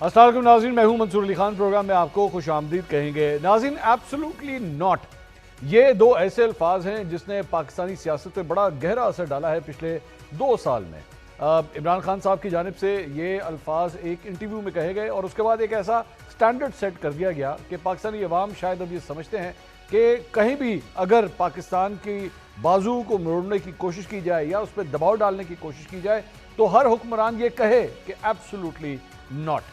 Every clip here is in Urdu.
السلام علیکم ناظرین، میں ہوں منصور علی خان۔ پروگرام میں آپ کو خوش آمدید کہیں گے۔ ناظرین، ایبسولوٹلی ناٹ، یہ دو ایسے الفاظ ہیں جس نے پاکستانی سیاست پہ بڑا گہرا اثر ڈالا ہے پچھلے 2 سال میں۔ عمران خان صاحب کی جانب سے یہ الفاظ ایک انٹرویو میں کہے گئے اور اس کے بعد ایک ایسا سٹینڈرڈ سیٹ کر دیا گیا کہ پاکستانی عوام شاید اب یہ سمجھتے ہیں کہ کہیں بھی اگر پاکستان کی بازو کو مروڑنے کی کوشش کی جائے یا اس پہ دباؤ ڈالنے کی کوشش کی جائے تو ہر حکمران یہ کہے کہ ایبسولوٹلی ناٹ۔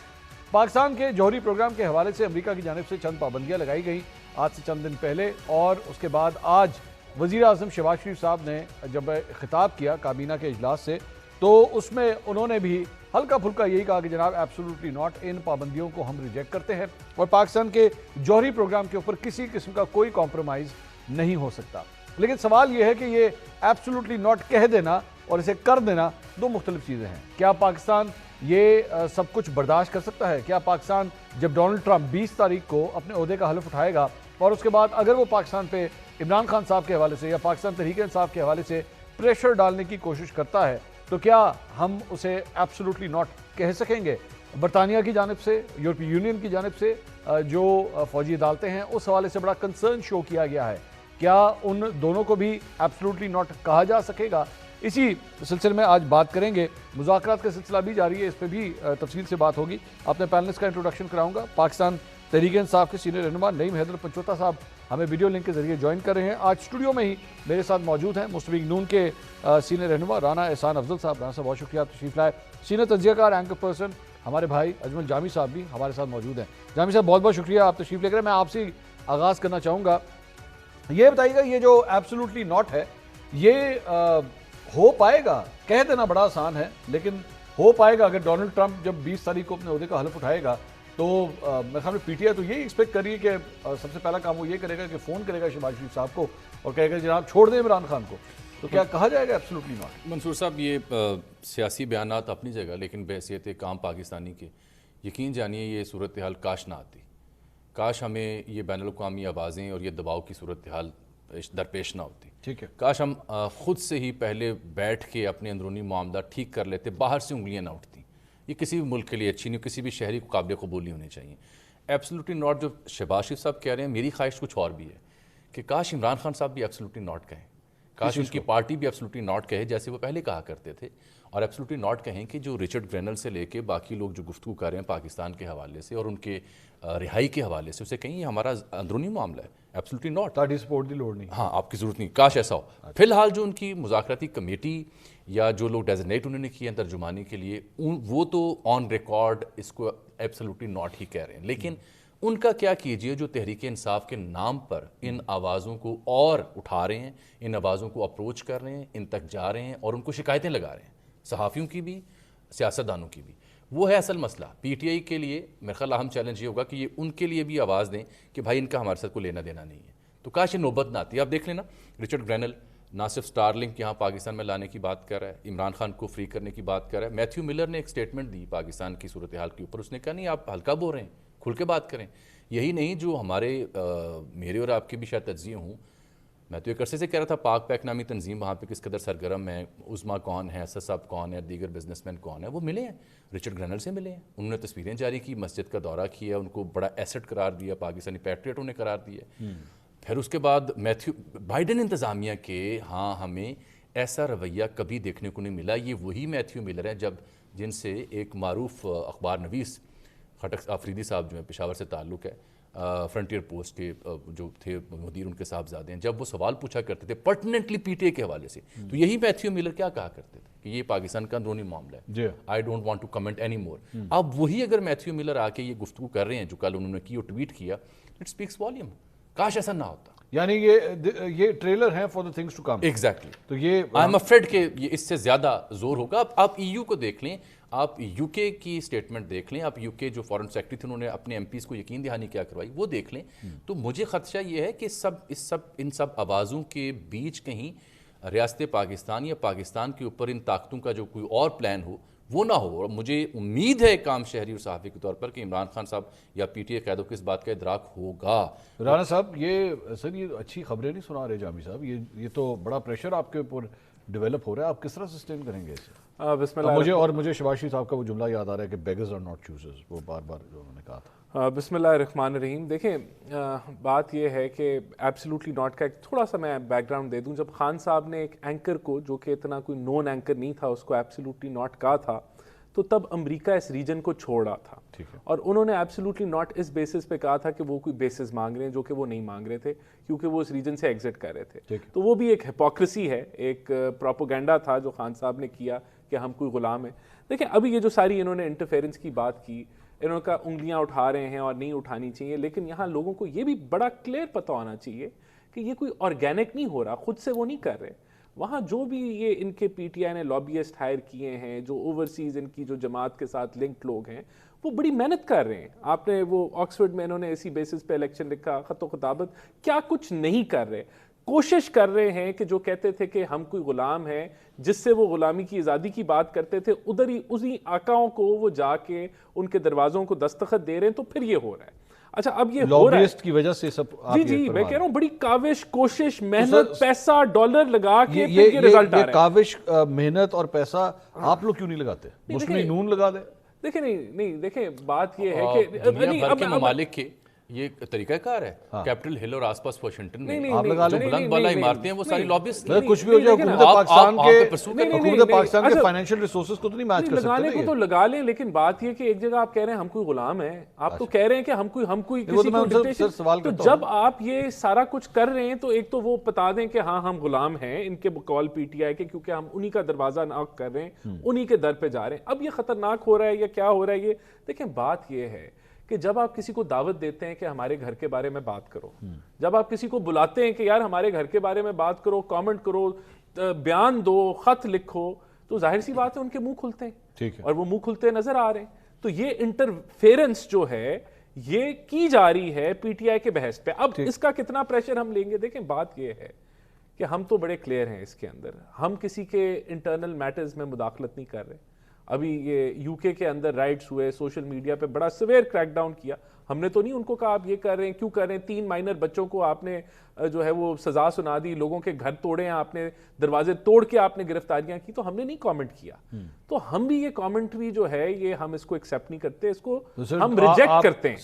پاکستان کے جوہری پروگرام کے حوالے سے امریکہ کی جانب سے چند پابندیاں لگائی گئیں آج سے چند دن پہلے، اور اس کے بعد آج وزیر اعظم شہباز شریف صاحب نے جب خطاب کیا کابینہ کے اجلاس سے تو اس میں انہوں نے بھی ہلکا پھلکا یہی کہا کہ جناب ایبسولوٹلی ناٹ، ان پابندیوں کو ہم ریجیکٹ کرتے ہیں اور پاکستان کے جوہری پروگرام کے اوپر کسی قسم کا کوئی کمپرومائز نہیں ہو سکتا۔ لیکن سوال یہ ہے کہ یہ ایبسولوٹلی ناٹ کہہ دینا اور اسے کر دینا دو مختلف چیزیں ہیں۔ کیا پاکستان یہ سب کچھ برداشت کر سکتا ہے؟ کیا پاکستان جب ڈونلڈ ٹرمپ 20 تاریخ کو اپنے عہدے کا حلف اٹھائے گا اور اس کے بعد اگر وہ پاکستان پہ عمران خان صاحب کے حوالے سے یا پاکستان تحریک انصاف کے حوالے سے پریشر ڈالنے کی کوشش کرتا ہے تو کیا ہم اسے ایبسولوٹلی ناٹ کہہ سکیں گے؟ برطانیہ کی جانب سے، یورپی یونین کی جانب سے جو فوجی عدالتیں ہیں اس حوالے سے بڑا کنسرن شو کیا گیا ہے۔ کیا ان دونوں کو بھی ایبسولوٹلی ناٹ کہا جا سکے گا؟ اسی سلسلے میں آج بات کریں گے۔ مذاکرات کا سلسلہ بھی جاری ہے، اس پہ بھی تفصیل سے بات ہوگی۔ اپنے پینلسٹ کا انٹروڈکشن کراؤں گا۔ پاکستان تحریک انصاف کے سینئر رہنما نعیم حیدر پنچوتا صاحب ہمیں ویڈیو لنک کے ذریعے جوائن کر رہے ہیں۔ آج اسٹوڈیو میں ہی میرے ساتھ موجود ہیں مسلم لیگ نون کے سینئر رہنما رانا احسان افضل صاحب۔ رانا صاحب بہت شکریہ آپ تشریف لائے۔ سینئر تجزیہ کار اینکر پرسن ہمارے بھائی اجمل جامی صاحب بھی ہمارے ساتھ موجود ہیں۔ جامی صاحب بہت بہت شکریہ آپ تشریف لے کر۔ میں آپ سے آغاز کرنا چاہوں گا، یہ بتائیے گا یہ جو ایبسولوٹلی ناٹ ہے یہ ہو پائے گا؟ کہہ دینا بڑا آسان ہے لیکن ہو پائے گا اگر ڈونلڈ ٹرمپ جب 20 تاریخ کو اپنے عہدے کا حلف اٹھائے گا تو میرے خیال میں پی ٹی آئی تو یہی ایکسپیکٹ کر رہی ہے کہ سب سے پہلا کام وہ یہ کرے گا کہ فون کرے گا شہباز شریف صاحب کو اور کہے گا جناب چھوڑ دیں عمران خان کو۔ تو کیا کہا جائے گا ایبسولوٹلی ناٹ؟ منصور صاحب، یہ سیاسی بیانات اپنی جگہ، لیکن بحیثیت ایک عام پاکستانی کے یقین جانیے یہ صورتحال کاش نہ آتی، کاش ہمیں یہ بین الاقوامی آوازیں اور یہ دباؤ کی صورتحال درپیش نہ ہوتی۔ ٹھیک ہے، کاش ہم خود سے ہی پہلے بیٹھ کے اپنے اندرونی معاملات ٹھیک کر لیتے، باہر سے انگلیاں نہ اٹھتی۔ یہ کسی بھی ملک کے لیے اچھی نہیں، کسی بھی شہری کو قابل قبول نہیں ہونی چاہیے۔ ایبسولوٹلی ناٹ جو شہباز شریف صاحب کہہ رہے ہیں، میری خواہش کچھ اور بھی ہے کہ کاش عمران خان صاحب بھی ایبسولوٹلی ناٹ کہیں، کاش ان کی پارٹی بھی ایبسولوٹلی ناٹ کہے جیسے وہ پہلے کہا کرتے تھے، اور ایبسولوٹلی ناٹ کہیں کہ جو رچرڈ گرینل سے لے کے باقی لوگ جو گفتگو کر رہے ہیں پاکستان کے حوالے سے اور ان کے رہائی کے حوالے سے، اسے کہیں یہ ہمارا اندرونی معاملہ ہے، ایبسولوٹلی ناٹ، تاڑی سپورٹ دی لوڑ نہیں۔ ہاں آپ کی ضرورت نہیں، کاش ایسا ہو۔ فی الحال جو ان کی مذاکراتی کمیٹی یا جو لوگ ڈیزگنیٹ انہوں نے کیے ہیں ترجمانی کے لیے، وہ تو آن ریکارڈ اس کو ایبسولوٹلی ناٹ ہی کہہ رہے ہیں، لیکن ان کا کیا کیجئے جو تحریک انصاف کے نام پر ان آوازوں کو اور اٹھا رہے ہیں، ان آوازوں کو اپروچ کر رہے ہیں، ان تک جا رہے ہیں اور ان کو شکایتیں لگا رہے ہیں، صحافیوں کی بھی، سیاستدانوں کی بھی۔ وہ ہے اصل مسئلہ۔ پی ٹی آئی کے لیے میرے خیال اہم چیلنج یہ ہوگا کہ یہ ان کے لیے بھی آواز دیں کہ بھائی ان کا ہمارے ساتھ کوئی لینا دینا نہیں ہے۔ تو کاش یہ نوبت نہ آتی۔ آپ دیکھ لینا رچرڈ گرینل نہ صرف سٹار لنک یہاں پاکستان میں لانے کی بات کر رہا ہے، عمران خان کو فری کرنے کی بات کر رہا ہے۔ میتھیو ملر نے ایک سٹیٹمنٹ دی پاکستان کی صورتحال کے اوپر، اس نے کہا نہیں آپ ہلکا بول رہے ہیں، کھل کے بات کریں۔ یہی نہیں جو ہمارے میرے اور آپ کے بھی شاید تجزیے ہوں، میں تو ایک عرصے سے کہہ رہا تھا پاک پیک نامی تنظیم وہاں پہ کس قدر سرگرم ہے، عظما کون ہے، اسد صاحب کون ہے، دیگر بزنس مین کون ہے، وہ ملے ہیں رچرڈ گرینل سے ملے ہیں، انہوں نے تصویریں جاری کی، مسجد کا دورہ کیا، ان کو بڑا ایسٹ قرار دیا، پاکستانی پیٹریٹوں نے قرار دیا۔ پھر اس کے بعد بائیڈن انتظامیہ کے ہاں ہمیں ایسا رویہ کبھی دیکھنے کو نہیں ملا۔ یہ وہی میتھیو ملر ہیں جن سے ایک معروف اخبار نویس خٹک آفریدی صاحب جو ہیں پشاور سے تعلق ہے، فرنٹیئر پوسٹ کے جو تھے مدیر ان کے صاحبزادے ہیں، جب وہ سوال پوچھا کرتے تھے پرٹیننٹلی پی ٹی اے کے حوالے سے تو یہی میتھیو ملر کیا کہا کرتے تھے کہ یہ پاکستان کا اندرونی معاملہ ہے، I don't want to comment any more. اب وہی اگر میتھیو ملر آ کے یہ گفتگو کر رہے ہیں جو کل انہوں نے کی اور ٹویٹ کیا، اٹ اسپیکس والیوم۔ کاش ایسا نہ ہوتا۔ یعنی یہ ٹریلر ہیں for the things to come. Exactly, تو یہ آئی ایم افریڈ کہ یہ اس سے زیادہ زور ہوگا۔ آپ ای یو کو دیکھ لیں، آپ یو کے کی سٹیٹمنٹ دیکھ لیں، آپ یو کے جو فارن سیکرٹری تھے انہوں نے اپنے ایم پیز کو یقین دہانی کیا کروائی وہ دیکھ لیں، تو مجھے خدشہ یہ ہے کہ ان سب آوازوں کے بیچ کہیں ریاست پاکستان یا پاکستان کے اوپر ان طاقتوں کا جو کوئی اور پلان ہو وہ نہ ہو۔ اور مجھے امید ہے ایک عام شہری اور صحافی کے طور پر کہ عمران خان صاحب یا پی ٹی اے قائدوں کو اس بات کا ادراک ہوگا۔ رانا صاحب یہ اچھی خبریں نہیں سنا رہے جامی صاحب، یہ تو بڑا پریشر آپ کے اوپر ڈیولپ ہو رہا ہے، آپ کس طرح سسٹین کریں گے اسے؟ بسم اللہ مجھے شباشی صاحب کا وہ جملہ یاد آ رہا ہے کہ بیگرز آر ناٹ چوزرز، وہ بار بار جو انہوں نے کہا تھا. بسم اللہ الرحمن الرحیم. دیکھیں بات یہ ہے کہ ایبسلیوٹلی ناٹ کا ایک تھوڑا سا میں بیک گراؤنڈ دے دوں. جب خان صاحب نے ایک اینکر کو جو کہ اتنا کوئی نون اینکر نہیں تھا اس کو ایبسلیوٹلی ناٹ کہا تھا تو تب امریکہ اس ریجن کو چھوڑ رہا تھا اور انہوں نے ایبسلیوٹلی ناٹ اس بیسس پہ کہا تھا کہ وہ کوئی بیسس مانگ رہے ہیں جو کہ وہ نہیں مانگ رہے تھے کیونکہ وہ اس ریجن سے ایگزٹ کر رہے تھے. تو وہ بھی ایک ہپوکریسی ہے, ایک پروپیگنڈا تھا جو خان صاحب نے کیا کہ ہم کوئی غلام ہیں. دیکھیں ابھی یہ جو ساری انہوں نے انٹرفیرنس کی بات کی, انہوں کا انگلیاں اٹھا رہے ہیں اور نہیں اٹھانی چاہیے, لیکن یہاں لوگوں کو یہ بھی بڑا کلیئر پتہ ہونا چاہیے کہ یہ کوئی آرگینک نہیں ہو رہا, خود سے وہ نہیں کر رہے. وہاں جو بھی یہ ان کے پی ٹی آئی نے لابیسٹ ہائر کیے ہیں, جو اوورسیز ان کی جو جماعت کے ساتھ لنکڈ لوگ ہیں, وہ بڑی محنت کر رہے ہیں. آپ نے وہ آکسفورڈ میں انہوں نے اسی بیسس پہ الیکشن لکھا, خط و خطابت, کیا کچھ نہیں کر رہے. کوشش کر رہے ہیں کہ جو کہتے تھے کہ ہم کوئی غلام ہیں, جس سے وہ غلامی کی آزادی کی بات کرتے تھے, ادھر ہی اسی آقاؤں کو وہ جا کے ان کے دروازوں کو دستخط دے رہے ہیں. تو پھر یہ ہو رہا ہے. اچھا اب یہ ہو رہا ہے کی وجہ سے سب جی میں کہہ رہا ہوں بڑی کاوش, کوشش, محنت, پیسہ, ڈالر لگا کے پھر یہ رزلٹ آ رہا ہے. کاوش, محنت اور پیسہ آپ لوگ کیوں نہیں لگاتے؟ اس میں نون لگا دیں. دیکھیں نہیں دیکھیں بات یہ ہے کہ دنیا بھر کے ممالک کے یہ طریقہ کار ہے. کیپٹل ہل اور آس پاس واشنگٹن میں جو بلند بالا عمارتیں ہیں وہ ساری لابیسٹ ہیں. کچھ بھی ہو جائے, حکومت پاکستان کے فائنینشیل ریسورسز کو تو نہیں میچ کر سکتے. لگانے کو تو لگا لیں, لیکن بات یہ کہ ایک جگہ آپ کہہ رہے ہیں ہم کوئی غلام ہیں, آپ تو کہہ رہے ہیں کہ ہم کوئی کسی کو ڈکٹیشن. تو جب آپ یہ سارا کچھ کر رہے ہیں تو ایک تو وہ بتا دیں کہ ہاں ہم غلام ہیں ان کے بقول پی ٹی آئی کے, کیونکہ ہم انہی کا دروازہ ناک کر رہے ہیں, انہی کے در پہ جا رہے ہیں. اب یہ خطرناک ہو رہا ہے یا کیا ہو رہا ہے, یہ دیکھیں بات یہ ہے کہ جب آپ کسی کو دعوت دیتے ہیں کہ ہمارے گھر کے بارے میں بات کرو, جب آپ کسی کو بلاتے ہیں کہ یار ہمارے گھر کے بارے میں بات کرو, کامنٹ کرو, بیان دو, خط لکھو, تو ظاہر سی بات ہے ان کے منہ کھلتے ہیں اور وہ منہ کھلتے نظر آ رہے ہیں. تو یہ انٹرفیرنس جو ہے یہ کی جا رہی ہے پی ٹی آئی کے بحث پہ. اب اس کا کتنا پریشر ہم لیں گے؟ دیکھیں بات یہ ہے کہ ہم تو بڑے کلیئر ہیں اس کے اندر, ہم کسی کے انٹرنل میٹرز میں مداخلت نہیں کر رہے. ابھی یہ یو کے اندر رائٹس ہوئے, سوشل میڈیا پہ بڑا سویئر کریک ڈاؤن کیا. ہم نے تو نہیں ان کو کہا آپ یہ کر رہے ہیں, کیوں کر رہے ہیں. 3 مائنر بچوں کو آپ نے جو ہے وہ سزا سنا دی, لوگوں کے گھر توڑے ہیں آپ نے, دروازے توڑ کے آپ نے گرفتاریاں کی, تو ہم نے نہیں کامنٹ کیا. تو ہم بھی یہ کامنٹری جو ہے یہ ہم اس کو ایکسیپٹ نہیں کرتے, اس کو ہم ریجیکٹ کرتے ہیں.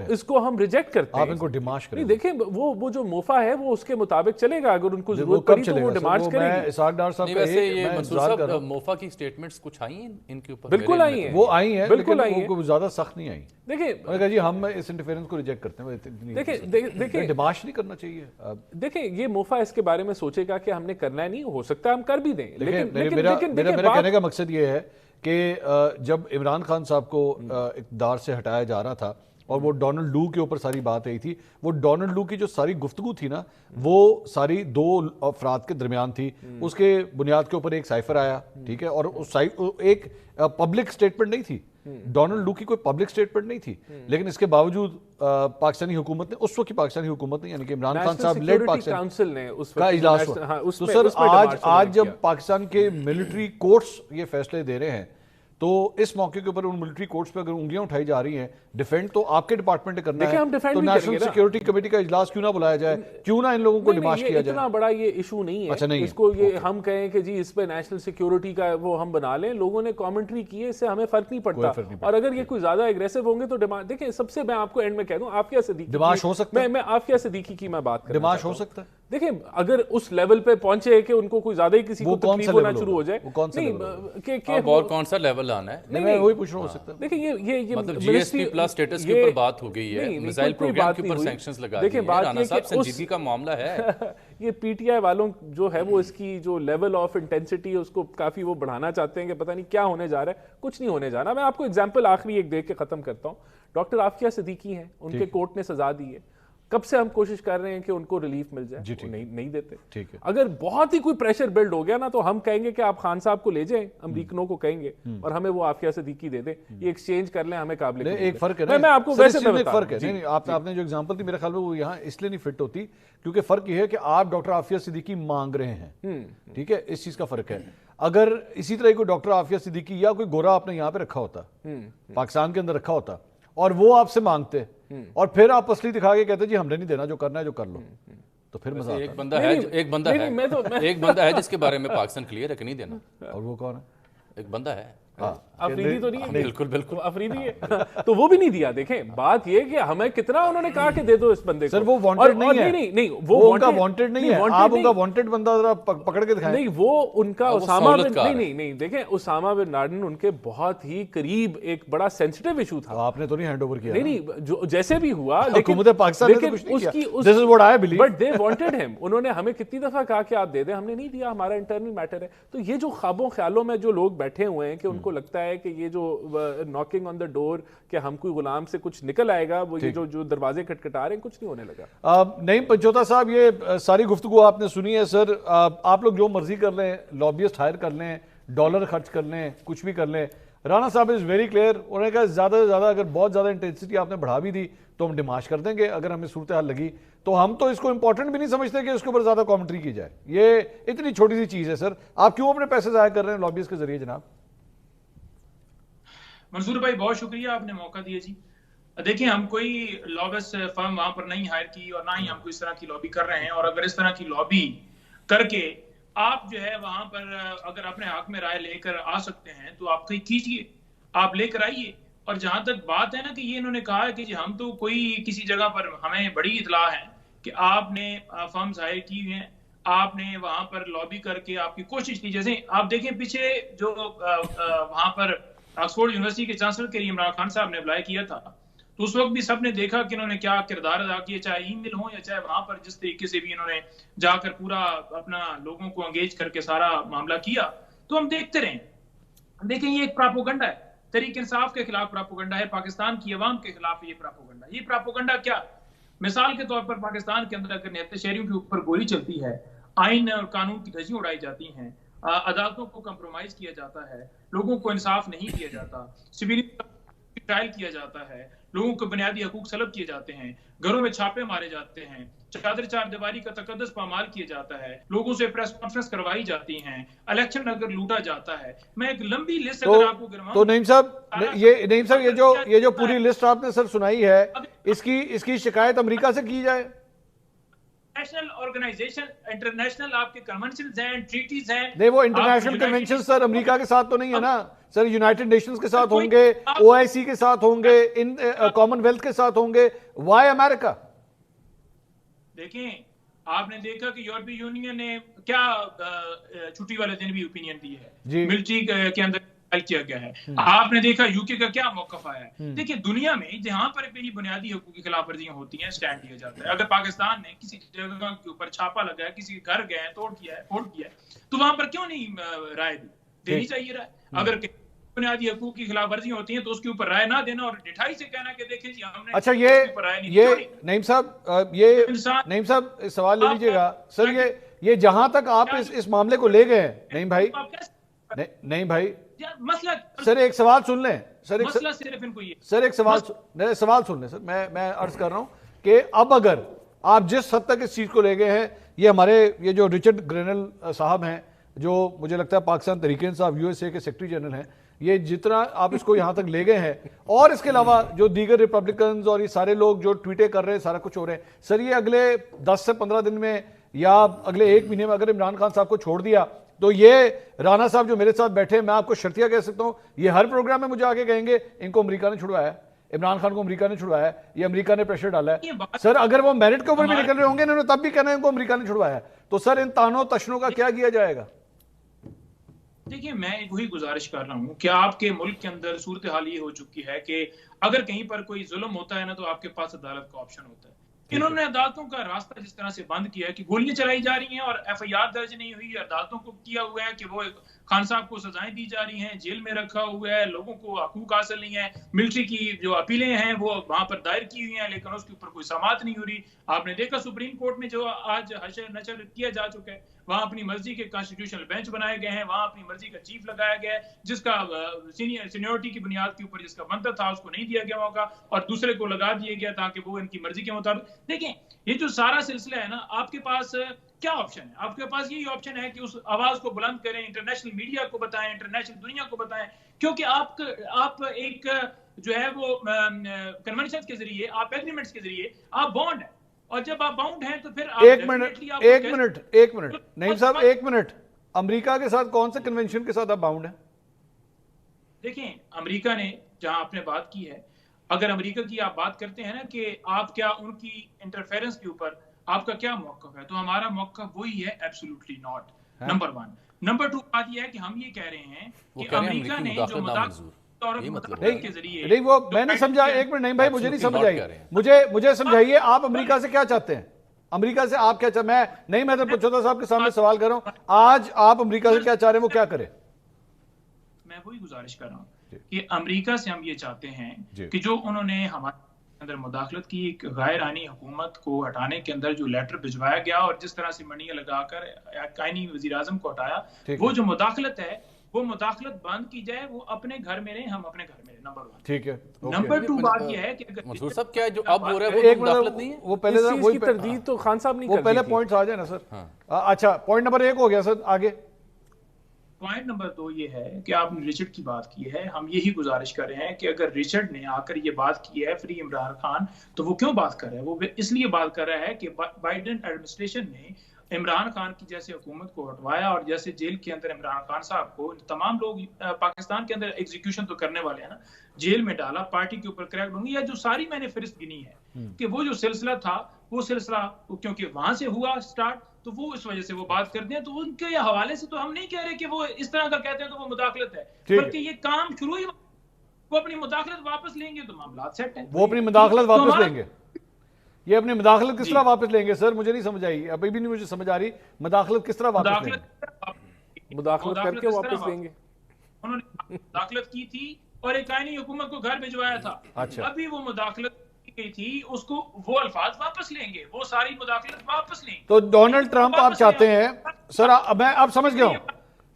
اس کو ہم ریجیکٹ کرتے ہیں. آپ ان کو ڈیمانڈ کریں. دیکھیں وہ جو موفا ہے وہ اس کے مطابق چلے گا, اگر ان کو ضرورت پڑی تو وہ ڈیمانڈ کریں گے. اسحاق ڈار صاحب ویسے یہ منصور صاحب موفا کی سٹیٹمنٹس کچھ آئی ہیں ان کے اوپر؟ بالکل آئی ہیں, وہ آئی ہیں, بالکل آئی ہیں, وہ زیادہ سخت نہیں آئی. دیکھیں جی ہم اس انٹرفیرنس کو ریجیکٹ کرتے ہیں. دیکھیں ڈیمانڈ نہیں کرنا چاہیے. دیکھیں یہ موفا اس کے بارے میں سوچے گا کہ ہم نے کرنا ہے, نہیں ہو سکتا ہم کر بھی دیں. میرا کہنے کا مقصد یہ ہے کہ جب عمران خان صاحب کو اقتدار سے ہٹایا جا رہا تھا اور وہ ڈونلڈ لو کے اوپر ساری بات آئی تھی, وہ ڈونلڈ لو کی جو ساری گفتگو تھی نا وہ ساری 2 افراد کے درمیان تھی. اس کے بنیاد کے اوپر ایک سائفر آیا, ٹھیک ہے, اور ایک پبلک سٹیٹمنٹ نہیں تھی. ڈونلڈ لو کی کوئی پبلک سٹیٹمنٹ نہیں تھی, لیکن اس کے باوجود پاکستانی حکومت نے, اس وقت کی پاکستانی حکومت نے, یعنی کہ عمران خان صاحب لیڈ پاکستان کا اجلاس ہوا. تو سر آج جب پاکستان کے ملٹری کورٹس یہ فیصلے دے رہے ہیں تو اس موقع کے اوپر ان ملٹری کورٹس پہ اگر انگلیاں اٹھائی جا رہی ہیں, ڈیفینڈ تو آپ کے ڈپارٹمنٹ نے کرنا ہے, تو نیشنل سیکیورٹی کمیٹی کا اجلاس کیوں نہ بلایا جائے, کیوں نہ ان لوگوں کو ڈیمانڈ کیا جائے. اتنا بڑا یہ ایشو نہیں ہے اس کو یہ ہم کہیں کہ جی اس پہ نیشنل سیکیورٹی کا وہ ہم بنا لیں. لوگوں نے کامنٹری کی ہے, اس سے ہمیں فرق نہیں پڑتا. اور اگر یہ کوئی زیادہ اگریسو ہوں گے تو ڈیمانڈ, دیکھیں سب سے میں آپ کو اینڈ میں کہہ دوں, عافیہ صدیقی ڈیمانڈ ہو سکتا ہے, میں عافیہ صدیقی کی میں بات کرنا ڈیمانڈ ہو سکتا ہے. دیکھیں اگر اس لیول پہ پہنچے کہ ان کو کوئی زیادہ ہی کسی کو تکلیف ہونا شروع ہو جائے, اور کون سا لیول آنا ہے, میں وہی پوچھ رہا ہوں. سکتا ہے دیکھیں یہ مطلب جی ایس پی پلس سٹیٹس کے اوپر بات ہو گئی ہے, میزائل پروگرام کے اوپر سینکشنز لگا دیے ہیں. رانا صاحب سنجیدگی کا معاملہ ہے. یہ پی ٹی آئی والوں جو ہے وہ اس کی جو لیول آف انٹینسٹی ہے اس کو کافی وہ بڑھانا چاہتے ہیں کہ پتہ نہیں کیا ہونے جا رہا ہے. کچھ نہیں ہونے جا رہا. میں آپ کو ایگزامپل آخری ایک دیکھ کے ختم کرتا ہوں. ڈاکٹر عافیہ صدیقی ہیں, ان کے کورٹ نے سزا دی ہے. کب سے ہم کوشش کر رہے ہیں کہ ان کو ریلیف مل جائے, نہیں دیتے. اگر بہت ہی کوئی پریشر بلڈ ہو گیا نا تو ہم کہیں گے کہ آپ خان صاحب کو لے جائیں, امریکنوں کو کہیں گے اور ہمیں وہ عافیہ صدیقی دے دیں, یہ ایکسچینج کر لیں, ہمیں قابل. ایک فرق ہے, میں آپ کو ویسے فرق ہے. نہیں, آپ نے جو ایگزامپل دی میرے خیال میں وہ یہاں اس لیے نہیں فٹ ہوتی کیونکہ فرق یہ ہے کہ آپ ڈاکٹر عافیہ صدیقی مانگ رہے ہیں, ٹھیک ہے, اس چیز کا فرق ہے. اگر اسی طرح کوئی ڈاکٹر عافیہ صدیقی یا کوئی گورا آپ نے یہاں پہ رکھا ہوتا, پاکستان کے اندر رکھا ہوتا, اور وہ آپ سے مانگتے اور پھر آپ اصلی دکھا کے کہتے جی ہم نے نہیں دینا, جو کرنا ہے جو کر لو, تو پھر مزہ ایک بندہ ہے جس کے بارے میں پاکستان کلیئر ہے کہ نہیں دینا. اور وہ کون ہے؟ ایک بندہ ہے افریدی تو نہیں ہے, بالکل بالکل افریدی ہے تو وہ بھی نہیں دیا. دیکھیں بات یہ کہ ہمیں کتنا انہوں نے کہا کہ دے دو اس بندے کو. سر وہ وانٹڈ نہیں ہے, نہیں وہ ان کا وانٹڈ نہیں ہے, آپ ان کا وانٹڈ بندہ ذرا پکڑ کے دکھائیں. نہیں وہ ان کا اسامہ بن نہیں دیکھیں اسامہ بن لادن ان کے بہت ہی قریب ایک بڑا سینسٹیو ایشو تھا. آپ نے تو نہیں ہینڈ اوور کیا. نہیں جو جیسے بھی ہوا حکومت پاکستان نے کچھ نہیں کیا. This is what I believe. But they wanted him. انہوں نے ہمیں کتنی دفعہ کہا کہ آپ دے دیں, ہم نے نہیں دیا, ہمارا انٹرنل میٹر ہے. تو یہ جو خوابوں خیالوں میں جو لوگ بیٹھے ہوئے ہیں کہ ان کو لگتا ہے کہ یہ جو ناکنگ آن دا ڈور کہ ہم کوئی غلام سے کچھ نکل آئے گا, وہ یہ جو دروازے کھٹکھٹا رہے ہیں, کچھ نہیں ہونے لگا. نعیم پنچوتا صاحب, یہ ساری گفتگو آپ نے سنی ہے. سر آپ لوگ جو مرضی کر لیں, لابیسٹ ہائر کر لیں, ڈالر خرچ کر لیں, کچھ بھی کر لیں, رانا صاحب از ویری کلیئر. انہوں نے کہا زیادہ سے زیادہ اگر بہت زیادہ انٹینسٹی آپ نے بڑھا بھی دی تو ہم ڈیمارچ کر دیں گے اگر ہمیں صورتحال لگی. تو ہم تو اس کو امپورٹنٹ بھی نہیں سمجھتے کہ اس کے اوپر زیادہ کامنٹری کی جائے. یہ اتنی چھوٹی سی چیز ہے. سر آپ کیوں اپنے پیسے ضائع کر رہے ہیں لابیز کے ذریعے جناب؟ منصور بھائی بہت شکریہ, آپ نے موقع دیا جی. دیکھیں ہم کوئی لابس فرم وہاں پر نہیں ہائر کی اور نہ ہی ہم کو اس طرح کی لابی کر رہے ہیں. اور اگر اس طرح کی لابی کر کے آپ جو ہے وہاں پر اگر اپنے حق میں رائے لے کر آ سکتے ہیں تو آپ کہیں کیجئے, آپ لے کر آئیے. اور جہاں تک بات ہے نا کہ یہ انہوں نے کہا ہے کہ جی ہم تو کوئی کسی جگہ پر ہمیں بڑی اطلاع ہے کہ آپ نے فرمز ہائر کی ہوئے ہیں, آپ نے وہاں پر لابی کر کے آپ کی کوشش کی. جیسے آپ دیکھیں پیچھے جو وہاں پر آکسفورڈ یونیورسٹی کے چانسلر کے لیے عمران خان صاحب نے اپلائی کیا تھا, تو اس وقت بھی سب نے دیکھا کہ انہوں نے کیا کردار ادا کیا, چاہے ای میل ہوں یا چاہے وہاں پر جس طریقے سے بھی انہوں نے جا کر پورا اپنا لوگوں کو انگیج کر کے سارا معاملہ کیا. تو ہم دیکھتے رہیں. دیکھیں یہ ایک پراپوگنڈا ہے, تحریک انصاف کے خلاف پراپوگنڈا ہے, پاکستان کی عوام کے خلاف یہ پراپوگنڈا. یہ پراپوگنڈا کیا, مثال کے طور پر پاکستان کے اندر اگر نہتے شہریوں کے اوپر گولی چلتی ہے, آئین اور قانون کی دھجیاں اڑائی جاتی ہیں, عدالتوں کو کمپرومائز کیا جاتا ہے, لوگوں کو انصاف نہیں دیا جاتا, سویل ٹرائل کیا جاتا ہے, لوگوں کو بنیادی حقوق سلب کیے جاتے ہیں, گھروں میں چھاپے مارے جاتے ہیں, چادر چار دیواری کا تقدس پامال کیا جاتا ہے, لوگوں سے پریس کانفرنس کروائی جاتی ہیں, الیکشن اگر لوٹا جاتا ہے. میں ایک لمبی لسٹ اگر آپ کو گرواؤں. تو نعیم صاحب یہ جو پوری لسٹ آپ نے سر سنائی ہے, اس کی شکایت امریکہ سے کی جائے. نیشنل آرگنائزیشن, انٹرنیشنل آپ کے کنونشنز ہیں, ٹریٹیز ہیں. نہیں وہ انٹرنیشنل کنونشن سر امریکہ کے ساتھ تو نہیں ہے نا سر, یونائٹڈ نیشنز کے ساتھ ہوں گے, OIC کے ساتھ ہوں گے, کامن ویلتھ کے ساتھ ہوں گے. وائی امریکہ؟ دیکھیں آپ نے دیکھا کہ یورپی یونین نے کیا چھٹی والے دن بھی اوپینین دی ہے, ملٹری کے اندر کیا گیا ہے. آپ نے دیکھا UK کا کیا موقف آیا ہے. دیکھیں دنیا میں جہاں پر بھی بنیادی حقوق کی خلاف ورزیاں ہوتی ہیں اسٹینڈ لیا جاتا ہے. اگر پاکستان نے کسی جگہ کے اوپر چھاپا لگایا, کسی گھر گئے, توڑ کیا ہے, پھوڑ کیا ہے, تو وہاں پر کیوں نہیں رائے دینی چاہیے رائے. اگر بنیادی حقوق کی خلاف ورزیاں ہوتی ہیں تو اس کے اوپر رائے نہ دینا اور ڈٹھائی سے کہنا کہ دیکھیں جی ہم نے. اچھا یہ نعیم صاحب سوال لے لیجئے گا سر. یہ جہاں تک آپ اس معاملے کو لے گئے ہیں نعیم بھائی سر ایک سوال سن لیں. سر ایک سوال سن لیں سر. میں عرض کر رہا ہوں کہ اب اگر آپ جس حد تک اس چیز کو لے گئے ہیں, یہ ہمارے یہ جو رچرڈ گرینل صاحب ہیں جو مجھے لگتا ہے پاکستان تحریک انصاف USA کے سیکرٹری جنرل ہیں, یہ جتنا آپ اس کو یہاں تک لے گئے ہیں, اور اس کے علاوہ جو دیگر ریپبلکنز اور یہ سارے لوگ جو ٹویٹیں کر رہے ہیں, سارا کچھ ہو رہے ہیں, سر یہ اگلے 10 سے 15 دن میں یا اگلے 1 مہینے میں اگر عمران خان صاحب کو چھوڑ دیا تو یہ رانا صاحب جو میرے ساتھ بیٹھے ہیں, میں آپ کو شرطیہ کہہ سکتا ہوں, یہ ہر پروگرام میں مجھے آگے کہیں گے ان کو امریکہ نے چھڑوایا ہے, عمران خان کو امریکہ نے چھڑوایا ہے, یہ امریکہ نے پریشر ڈالا ہے. سر اگر وہ میرٹ کے اوپر بھی نکل رہے ہوں گے انہوں نے تب بھی کہنا ہے ان کو امریکہ نے چھڑوایا ہے. تو سر ان تانوں تشنوں کا کیا کیا جائے گا؟ دیکھیں میں وہی گزارش کر رہا ہوں کہ آپ کے ملک کے اندر صورتحال یہ ہو چکی ہے کہ اگر کہیں پر کوئی ظلم ہوتا ہے نا تو آپ کے پاس عدالت کا آپشن ہوتا ہے. انہوں نے عدالتوں کا راستہ جس طرح سے بند کیا ہے کہ گولیاں چلائی جا رہی ہیں اور FIR درج نہیں ہوئی, عدالتوں کو کیا ہوا ہے کہ وہ خان صاحب کو سزائیں دی جا رہی ہیں, جیل میں رکھا ہوا ہے, لوگوں کو حقوق حاصل نہیں ہے, ملٹری کی جو اپیلیں ہیں وہ وہاں پر دائر کی ہوئی ہیں لیکن اس کے اوپر کوئی سماعت نہیں ہو رہی. آپ نے دیکھا سپریم کورٹ میں جو آج حشر نشر کیا جا چکا ہے, وہاں اپنی مرضی کے کانسٹیٹیوشنل بینچ بنائے گئے ہیں, وہاں اپنی مرضی کا چیف لگایا گیا ہے جس کا سینیورٹی کی بنیاد کے اوپر جس کا بنتا تھا اس کو نہیں دیا گیا موقع اور دوسرے کو لگا دیا گیا تاکہ وہ ان کی مرضی کے مطابق. دیکھیں یہ جو سارا سلسلہ ہے نا, آپ کے پاس کیا آپشن ہے؟ آپ کے پاس یہی آپشن ہے کہ اس آواز کو بلند کریں, انٹرنیشنل میڈیا کو بتائیں, انٹرنیشنل دنیا کو بتائیں, کیونکہ آپ ایک جو ہے وہ کنونشن کے ذریعے, آپ ایگریمنٹس کے ذریعے آپ بانڈ ہیں, اور جب آپ باؤنڈ ہیں تو پھر ایک منٹ نعیم صاحب ایک منٹ, امریکہ کے ساتھ کون سے کنونشن کے ساتھ آپ باؤنڈ ہیں؟ دیکھیں امریکہ نے جہاں آپ نے بات کی ہے, اگر امریکہ کی آپ بات کرتے ہیں نا کہ آپ کیا ان کی انٹرفیرنس کے اوپر آپ کا کیا موقف ہے, تو ہمارا موقف وہی ہے ایبسولوٹلی ناٹ, نمبر 1. نمبر 2 بات یہ ہے کہ ہم یہ کہہ رہے ہیں کہ امریکہ نے جو نہیں وہ میں نہیں سمجھا, ایک منٹ, نہیں بھائی مجھے نہیں سمجھ آئی, مجھے سمجھائیے آپ امریکہ سے کیا چاہتے ہیں, امریکہ سے آپ کیا چاہتے ہیں؟ میں تو چودھری صاحب کے سامنے سوال کر رہا ہوں, آج آپ امریکہ سے کیا چاہ رہے ہیں, وہ کیا کرے؟ میں وہی گزارش کر رہا ہوں کہ امریکہ سے ہم یہ چاہتے ہیں کہ جو انہوں نے ہمارے اندر مداخلت کی, ایک غیر آئینی حکومت کو ہٹانے کے اندر جو لیٹر بھجوایا گیا اور جس طرح سے منیاں لگا کر آئینی وزیر اعظم کو ہٹایا, وہ جو مداخلت ہے وہ مداخلت بند کی جائے, وہ اپنے گھر میں رہیں, ہم اپنے گھر میں رہیں, نمبر 1. ٹھیک ہے. نمبر 2 بات یہ ہے کہ منصور صاحب کیا جو اب ہو رہا ہے وہ مداخلت نہیں ہے, وہ پہلے اس چیز کی تردید تو خان صاحب نہیں وہ پہلے پوائنٹس آ جائیں نا سر. اچھا پوائنٹ نمبر 1 ہو گیا سر, آگے پوائنٹ نمبر 2 یہ ہے کہ آپ نے رچرڈ کی بات کی ہے, ہم یہی گزارش کر رہے ہیں کہ اگر رچرڈ نے آ کر یہ بات کی ہے فری عمران خان, تو وہ کیوں بات کر رہا ہے؟ وہ اس لیے بات کر رہا ہے کہ بائیڈن ایڈمنسٹریشن نے عمران خان کی جیسے حکومت کو ہٹوایا, اور جیسے جیل کے اندر عمران خان صاحب کو تمام لوگ پاکستان کے اندر ایگزیکیوشن تو کرنے والے ہیں نا, جیل میں ڈالا, پارٹی کے اوپر کریک ڈاؤن, یا جو ساری میں نے فہرست گنی ہے کہ وہ جو سلسلہ تھا وہ سلسلہ کیونکہ وہاں سے ہوا سٹارٹ, تو وہ اس وجہ سے وہ بات کرتے ہیں. تو ان کے حوالے سے تو ہم نہیں کہہ رہے کہ وہ اس طرح کا کہتے ہیں تو وہ مداخلت ہے, بلکہ یہ کام شروع ہی, وہ اپنی مداخلت واپس لیں گے تو معاملات سیٹ ہیں. وہ اپنی مداخلت واپس لیں گے, یہ اپنی مداخلت کس طرح واپس لیں گے سر؟ مجھے نہیں سمجھ آئی, ابھی بھی نہیں مجھے سمجھ آ رہی, مداخلت کس طرح واپس لیں گے؟ مداخلت کر کے واپس لیں گے. انہوں نے مداخلت کی تھی اور ایک آئینی حکومت کو گھر بھجوایا تھا, ابھی وہ مداخلت کی تھی, اس کو وہ الفاظ واپس لیں گے, وہ ساری مداخلت واپس لیں گے. تو ڈونلڈ ٹرمپ آپ چاہتے ہیں سر, میں اب سمجھ گیا ہوں,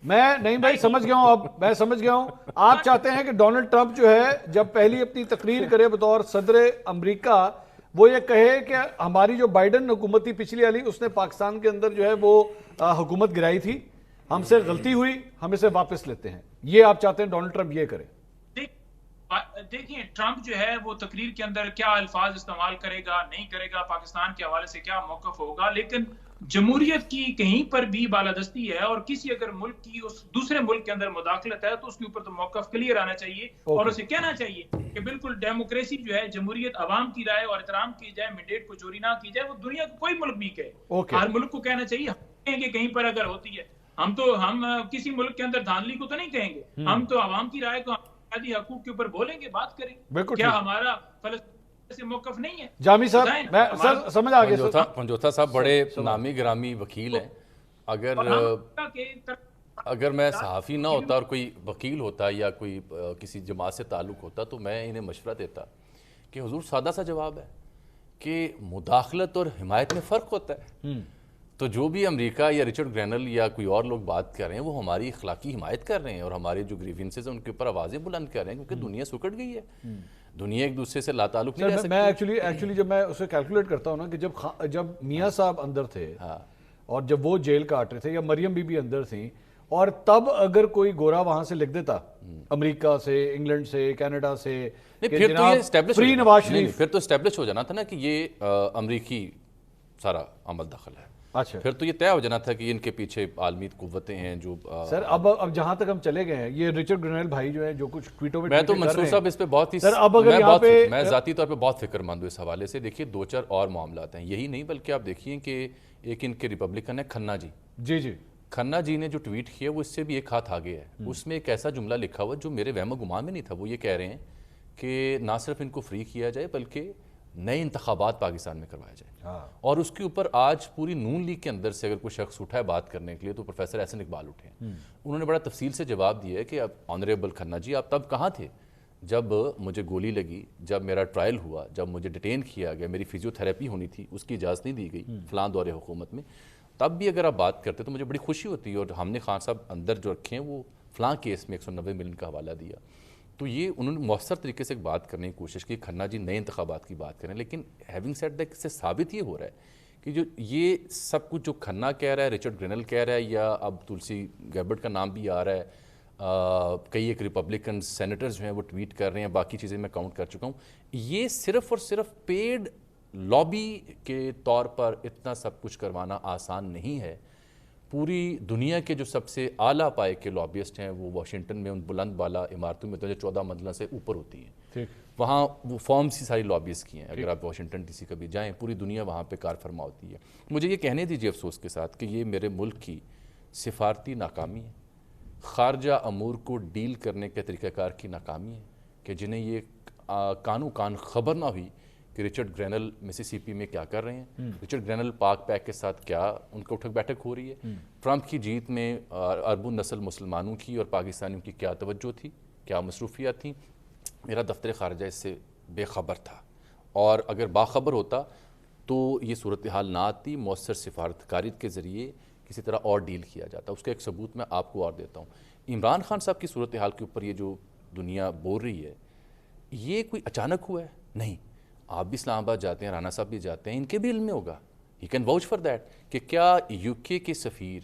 میں نہیں بھائی سمجھ گیا ہوں, اب میں سمجھ گیا ہوں, آپ چاہتے ہیں کہ ڈونلڈ ٹرمپ جو ہے جب پہلی اپنی تقریر کرے بطور صدر امریکہ, وہ یہ کہے کہ ہماری جو بائیڈن حکومت تھی پچھلی والی, اس نے پاکستان کے اندر جو ہے وہ حکومت گرائی تھی, ہم سے غلطی ہوئی, ہم اسے واپس لیتے ہیں, یہ آپ چاہتے ہیں ڈونلڈ ٹرمپ یہ کرے؟ دیکھیں ٹرمپ جو ہے وہ تقریر کے اندر کیا الفاظ استعمال کرے گا نہیں کرے گا, پاکستان کے حوالے سے کیا موقف ہوگا, لیکن جمہوریت کی کہیں پر بھی بالادستی ہے, اور کسی اگر ملک کی اس دوسرے ملک کے اندر مداخلت ہے تو اس کے اوپر تو موقف کلیئر آنا چاہیے, اور اسے کہنا چاہیے کہ بالکل ڈیموکریسی جو ہے, جمہوریت عوام کی رائے اور احترام کی جائے, مینڈیٹ کو چوری نہ کی جائے, وہ دنیا کو کوئی ملک نہیں کہے, ہر ملک کو کہنا چاہیے. ہم کہ کہیں پر اگر ہوتی ہے, ہم کسی ملک کے اندر دھاندلی کو تو نہیں کہیں گے, ہم تو عوام کی رائے کو حقوق کے اوپر بولیں گے, بات کریں گے. کیا ہمارا فلسطین سے موقف نہیں ہے؟ جامی صاحب میں سر سمجھ آ گیا. پنجوتا صاحب بڑے نامی گرامی وکیل ہیں, اگر میں صحافی نہ ہوتا اور کوئی وکیل ہوتا یا کوئی کسی جماعت سے تعلق ہوتا, تو میں انہیں مشورہ دیتا کہ حضور سادہ سا جواب ہے کہ مداخلت اور حمایت میں فرق ہوتا ہے. تو جو بھی امریکہ یا رچرڈ گرینل یا کوئی اور لوگ بات کر رہے ہیں, وہ ہماری اخلاقی حمایت کر رہے ہیں, اور ہمارے جو گریوینسز ہیں ان کے اوپر آوازیں بلند کر رہے ہیں, کیونکہ دنیا سکڑ گئی ہے, دنیا ایک دوسرے سے لا تعلق نہیں رہ سکتی. میں ایکچولی جب میں اسے کیلکولیٹ کرتا ہوں نا, کہ جب میاں صاحب اندر تھے اور جب وہ جیل کاٹ رہے تھے, یا مریم بی بی اندر تھیں, اور تب اگر کوئی گورا وہاں سے لکھ دیتا, امریکہ سے, انگلینڈ سے, کینیڈا سے, پھر تو یہ اسٹیبلش ہو جانا تھا نا کہ یہ امریکی سارا عمل دخل ہے. اچھا, پھر تو یہ طے ہو جانا تھا کہ ان کے پیچھے عالمی قوتیں ہیں جو سر. اب جہاں تک ہم چلے گئے ہیں, یہ رچرڈ گرینل بھائی جو ہیں جو کچھ ٹویٹوں میں, میں تو منصور صاحب اس پہ بہت ہی سر, اب اگر یہاں پہ میں ذاتی طور پہ بہت فکر مند ہوں اس حوالے سے. دیکھیے 2-4 اور معاملات ہیں, یہی نہیں بلکہ آپ دیکھیے کہ ایک ان کے ریپبلکن ہے کھنہ جی. جی کھنہ جی نے جو ٹویٹ کیا وہ اس سے بھی ایک ہاتھ آگے ہے. اس میں ایک ایسا جملہ لکھا ہوا جو میرے وہم و گمان میں نہیں تھا. وہ یہ کہہ رہے ہیں کہ نہ صرف ان کو فری کیا جائے بلکہ نئے انتخابات پاکستان میں کروائے جائیں. اور اس کے اوپر آج پوری نون لیگ کے اندر سے اگر کوئی شخص اٹھا ہے بات کرنے کے لیے تو پروفیسر احسن اقبال اٹھے ہیں. انہوں نے بڑا تفصیل سے جواب دیا ہے کہ اب آنریبل کھنہ جی, آپ تب کہاں تھے جب مجھے گولی لگی, جب میرا ٹرائل ہوا, جب مجھے ڈیٹین کیا گیا, میری فزیو تھراپی ہونی تھی, اس کی اجازت نہیں دی گئی فلاں دور حکومت میں, تب بھی اگر آپ بات کرتے تو مجھے بڑی خوشی ہوتی ہے. اور ہم نے خان صاحب اندر جو رکھے ہیں وہ فلاں کیس میں 190 ملین کا حوالہ دیا. تو یہ انہوں نے مؤثر طریقے سے بات کرنے کی کوشش کی, کھنہ جی نئے انتخابات کی بات کریں. لیکن ہیونگ سیڈ دیٹ, اس سے ثابت یہ ہو رہا ہے کہ جو یہ سب کچھ جو کھنہ کہہ رہا ہے, رچرڈ گرینل کہہ رہا ہے, یا اب تلسی گیبرٹ کا نام بھی آ رہا ہے, کئی ایک ریپبلکن سینیٹرز جو ہیں وہ ٹویٹ کر رہے ہیں, باقی چیزیں میں کاؤنٹ کر چکا ہوں, یہ صرف اور صرف پیڈ لابی کے طور پر اتنا سب کچھ کروانا آسان نہیں ہے. پوری دنیا کے جو سب سے اعلیٰ پائے کے لابیسٹ ہیں وہ واشنگٹن میں ان بلند بالا عمارتوں میں تو جو 14 منزلوں سے اوپر ہوتی ہیں، وہاں وہ فارمز ہی ساری لابیز کی ہیں. اگر آپ واشنگٹن ڈی سی کبھی جائیں، پوری دنیا وہاں پہ کار فرما ہوتی ہے. مجھے یہ کہنے دیجیے افسوس کے ساتھ کہ یہ میرے ملک کی سفارتی ناکامی ہے، خارجہ امور کو ڈیل کرنے کے طریقہ کار کی ناکامی ہے کہ جنہیں یہ کان خبر نہ ہوئی کہ رچرڈ گرینل مسیسیپی میں کیا کر رہے ہیں، رچرڈ گرینل پاک پیک کے ساتھ کیا ان کو اٹھک بیٹھک ہو رہی ہے، ٹرمپ کی جیت میں اربوں نسل مسلمانوں کی اور پاکستانیوں کی کیا توجہ تھی، کیا مصروفیات تھیں. میرا دفتر خارجہ اس سے بے خبر تھا، اور اگر باخبر ہوتا تو یہ صورتحال نہ آتی. مؤثر سفارتکاری کے ذریعے کسی طرح اور ڈیل کیا جاتا. اس کا ایک ثبوت میں آپ کو اور دیتا ہوں. عمران خان صاحب کی صورتحال کے اوپر یہ جو دنیا بول رہی ہے، یہ کوئی اچانک ہوا ہے؟ نہیں. آپ بھی اسلام آباد جاتے ہیں، رانا صاحب بھی جاتے ہیں، ان کے بھی علم میں ہوگا، he can watch for that کہ کیا یو کے کے سفیر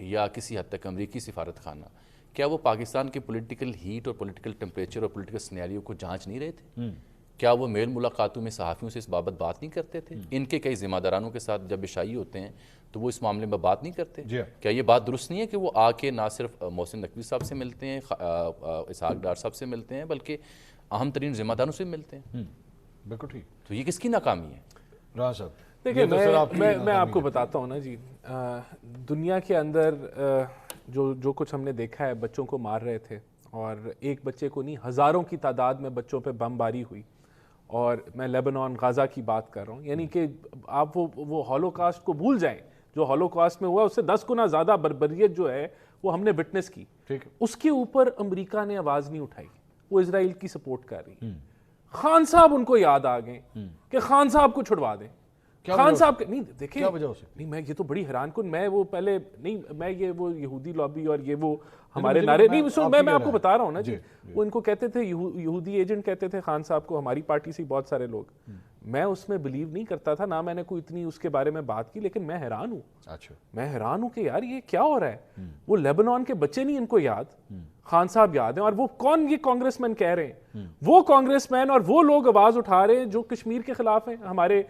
یا کسی حد تک امریکی سفارت خانہ کیا وہ پاکستان کے پولیٹیکل ہیٹ اور پولیٹیکل ٹیمپریچر اور پولیٹیکل سینیریو کو جانچ نہیں رہے تھے؟ کیا وہ میل ملاقاتوں میں صحافیوں سے اس بابت بات نہیں کرتے تھے؟ ان کے کئی ذمہ دارانوں کے ساتھ جب عشائی ہوتے ہیں تو وہ اس معاملے میں بات نہیں کرتے؟ کیا یہ بات درست نہیں ہے کہ وہ آ کے نہ صرف محسن نقوی صاحب سے ملتے ہیں، اسحاق ڈار صاحب سے ملتے ہیں، بلکہ اہم ترین ذمہ داروں سے ملتے ہیں؟ بالکل ٹھیک. تو یہ کس کی ناکامی ہے؟ رانا صاحب دیکھیں، میں آپ کو بتاتا ہوں نا جی، دنیا کے اندر جو کچھ ہم نے دیکھا ہے، بچوں کو مار رہے تھے، اور ایک بچے کو نہیں، ہزاروں کی تعداد میں بچوں پہ بم باری ہوئی، اور میں لیبنان غازہ کی بات کر رہا ہوں. یعنی کہ آپ وہ ہولوکاسٹ کو بھول جائیں، جو ہولوکاسٹ میں ہوا اس سے 10 گنا زیادہ بربریت جو ہے وہ ہم نے وٹنس کی. اس کے اوپر امریکہ نے آواز نہیں اٹھائی، وہ اسرائیل کی سپورٹ کر رہی. خان صاحب ان کو یاد آ گئے کہ خان صاحب کو چھڑوا دیں. خان صاحب نہیں دیکھیں، نہیں میں یہ تو بڑی حیران کن، میں وہ پہلے نہیں، میں یہ وہ یہودی لابی اور یہ وہ ہمارے نعرے نہیں، میں آپ کو بتا رہا ہوں نا جی، وہ ان کو کہتے تھے یہودی ایجنٹ کہتے تھے خان صاحب کو، ہماری پارٹی سے بہت سارے لوگ. میں اس میں بلیو نہیں کرتا تھا، نہ میں نے کوئی اتنی اس کے بارے میں بات کی، لیکن میں حیران ہوں. میں حیران ہوں کہ یار یہ کیا ہو رہا ہے. وہ لیبنان کے بچے نہیں ان کو یاد، خان صاحب یاد ہیں. اور وہ کون یہ کانگریس مین کہہ رہے ہیں، وہ کانگریس مین اور وہ لوگ آواز اٹھا رہے ہیں جو کشمیر کے خلاف ہیں، ہمارے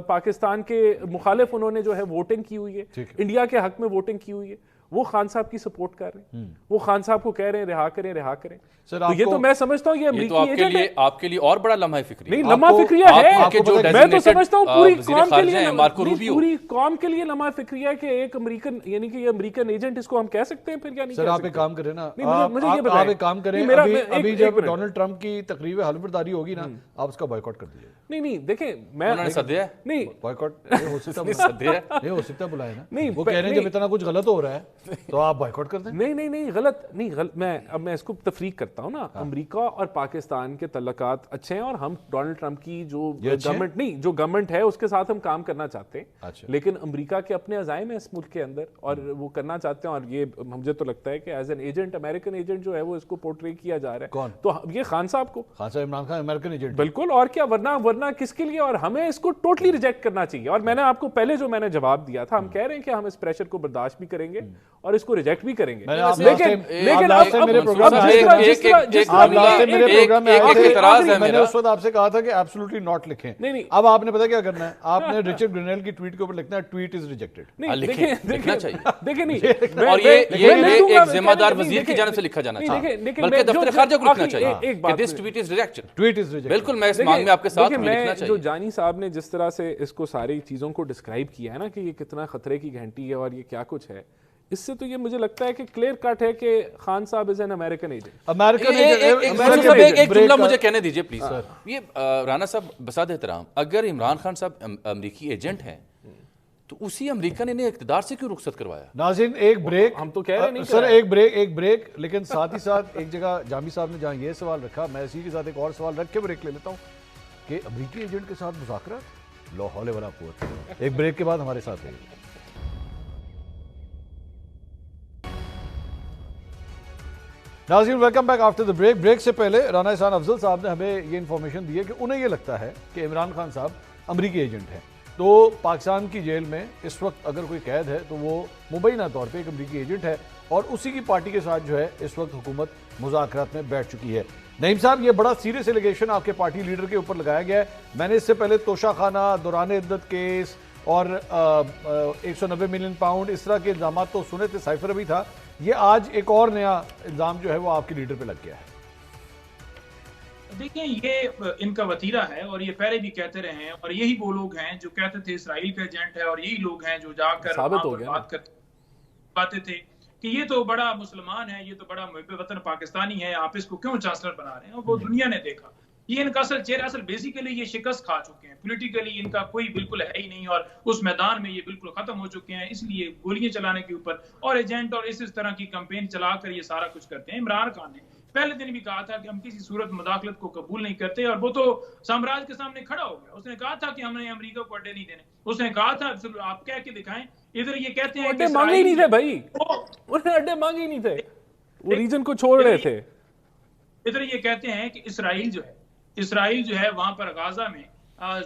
پاکستان کے مخالف انہوں نے جو ہے ووٹنگ کی ہوئی ہے، انڈیا کے حق میں ووٹنگ کی ہوئی ہے، وہ خان صاحب کی سپورٹ کر رہے ہیں، وہ خان صاحب کو کہہ رہے ہیں رہا کریں رہا کریں. تو یہ تو میں سمجھتا ہوں یہ امریکی ایجنٹ ہے. آپ کے لیے اور بڑا لمحہ فکری نہیں، لمحہ فکریہ ہے. میں تو سمجھتا ہوں پوری قوم کے لیے، پوری قوم کے لیے لمحہ فکریہ ہے کہ ایک امریکن، یعنی کہ یہ امریکن ایجنٹ، اس کو ہم کہہ سکتے ہیں پھر یا نہیں؟ سر آپ ایک کام کریں نا، آپ ایک کام کریں، ابھی جب ڈونلڈ ٹرمپ کی تقریب حلفبرداری ہوگی نا، آپ اس کا بائیکاٹ کر دیجیے. نہیں دیکھیں، میں انہوں نے سدیا نہیں بائیکاٹ ہو سکتا بلائے نا، وہ کہہ رہے ہیں جب اتنا کچھ غلط ہو رہا ہے تو آپ بائیکاٹ کر دیں. نہیں غلط نہیں، میں اس کو تفریق کرتا ہوں نا. امریکہ اور پاکستان کے تعلقات اچھے ہیں، اور ہم ڈونلڈ ٹرمپ کی جو گورنمنٹ نہیں، جو گورنمنٹ ہے اس کے ساتھ ہم کام کرنا چاہتے ہیں. لیکن امریکہ کے اپنے عزائم ہیں اس ملک کے اندر، اور وہ کرنا چاہتے ہیں. اور یہ مجھے تو لگتا ہے کہ as an agent, American agent جو ہے وہ اس کو پورٹری کیا جا رہا ہے. تو یہ خان صاحب کو، خان صاحب عمران خان امریکن ایجنٹ، بالکل، اور کیا، ورنہ کس کے لیے؟ اور ہمیں اس کو ٹوٹلی ریجیکٹ کرنا چاہیے. اور میں نے آپ کو پہلے جو میں نے جواب دیا تھا، ہم کہہ رہے ہیں کہ ہم اس پریشر کو برداشت بھی کریں گے اور اس کو ریجیکٹ بھی کریں گے. لیکن میں نے اس وقت آپ سے کہا تھا کہ ایبسولوٹلی ناٹ لکھیں. اب آپ نے پتا کیا کرنا ہے، آپ نے رچرڈ گرینل کی ٹویٹ کے اوپر لکھنا ہے ٹویٹ از ریجیکٹڈ. لکھنا چاہیے، دیکھیں نہیں، اور یہ ایک ذمہ دار وزیر کی جانب سے لکھا جانا چاہیے، بلکہ دفتر خارجہ کو لکھنا چاہیے کہ دس ٹویٹ از ریجیکٹڈ. بالکل، میں اس مانگ میں آپ کے ساتھ لکھنا چاہیے. جو جانی صاحب نے جس طرح سے اس کو ساری چیزوں کو ڈسکرائب کیا ہے نا کہ یہ کتنا خطرے کی گھنٹی ہے اور یہ کیا کچھ ہے، اس سے تو یہ مجھے لگتا ہے کہ کلیئر کٹ ہے کہ خان صاحب از این امریکن ایجنٹ. ایک جملہ مجھے کہنے دیجئے پلیز. یہ رانا صاحب بساد احترام، اگر عمران خان صاحب امریکی ایجنٹ ہیں تو اسی امریکہ نے انہیں اقتدار سے کیوں رخصت کروایا؟ ناظرین ایک بریک، ہم تو کہہ رہے نہیں سر، ایک بریک، لیکن ساتھ ہی ساتھ ایک جگہ جامی صاحب نے جہاں یہ سوال رکھا، میں اسی کے ساتھ ایک اور سوال رکھ کے بریک لے لیتا ہوں کہ امریکی ایجنٹ کے ساتھ مذاکرات، لا حول ولا قوت. ایک بریک کے بعد ہمارے ساتھ رہیے. ناظرین welcome back after the break. Break سے پہلے رانا احسان افضل صاحب نے ہمیں یہ انفارمیشن دی ہے کہ انہیں یہ لگتا ہے کہ عمران خان صاحب امریکی ایجنٹ ہیں. تو پاکستان کی جیل میں اس وقت اگر کوئی قید ہے تو وہ مبینہ طور پہ ایک امریکی ایجنٹ ہے، اور اسی کی پارٹی کے ساتھ جو ہے اس وقت حکومت مذاکرات میں بیٹھ چکی ہے. نعیم صاحب، یہ بڑا سیریس ایلیگیشن آپ کے پارٹی لیڈر کے اوپر لگایا گیا ہے. میں نے اس سے پہلے توشہ خانہ، دوران عدت کیس اور 190 ملین پاؤنڈ اس طرح کے الزامات تو سنے تھے، سائفر بھی تھا، یہ آج ایک اور نیا الزام جو ہے وہ آپ کے لیڈر پہ لگ گیا ہے؟ دیکھیں یہ ان کا وتیرہ ہے اور یہ پہلے بھی کہتے رہے ہیں، اور یہی وہ لوگ ہیں جو کہتے تھے اسرائیل کا ایجنٹ ہے، اور یہی لوگ ہیں جو جا کر بات کرتے تھے کہ یہ تو بڑا مسلمان ہے، یہ تو بڑا محب وطن پاکستانی ہے، آپ اس کو کیوں چانسلر بنا رہے ہیں؟ اور وہ دنیا نے دیکھا یہ ان کا اصل چہرہ، اصل بیسیکلی یہ شکست کھا چکے ہیں، پولیٹیکلی ان کا کوئی بالکل ہے ہی نہیں، اور اس میدان میں یہ بالکل ختم ہو چکے ہیں، اس لیے گولیاں چلانے کے اوپر اور ایجنٹ اور اس طرح کی کمپین چلا کر یہ سارا کچھ کرتے ہیں۔ عمران خان نے پہلے دن بھی کہا تھا کہ ہم کسی صورت مداخلت کو قبول نہیں کرتے، اور وہ تو سامراج کے سامنے کھڑا ہو گیا، اس نے کہا تھا کہ ہم نے امریکہ کو اڈے نہیں دینے، اس نے کہا تھا آپ کہہ کے دکھائیں، ادھر یہ کہتے ہیں اڈے مانگے ہی نہیں تھے بھائی، انہیں اڈے مانگے ہی نہیں تھے، وہ ریجن کو چھوڑ رہے تھے۔ ادھر یہ کہتے ہیں کہ اسرائیل جو ہے وہاں پر غازہ میں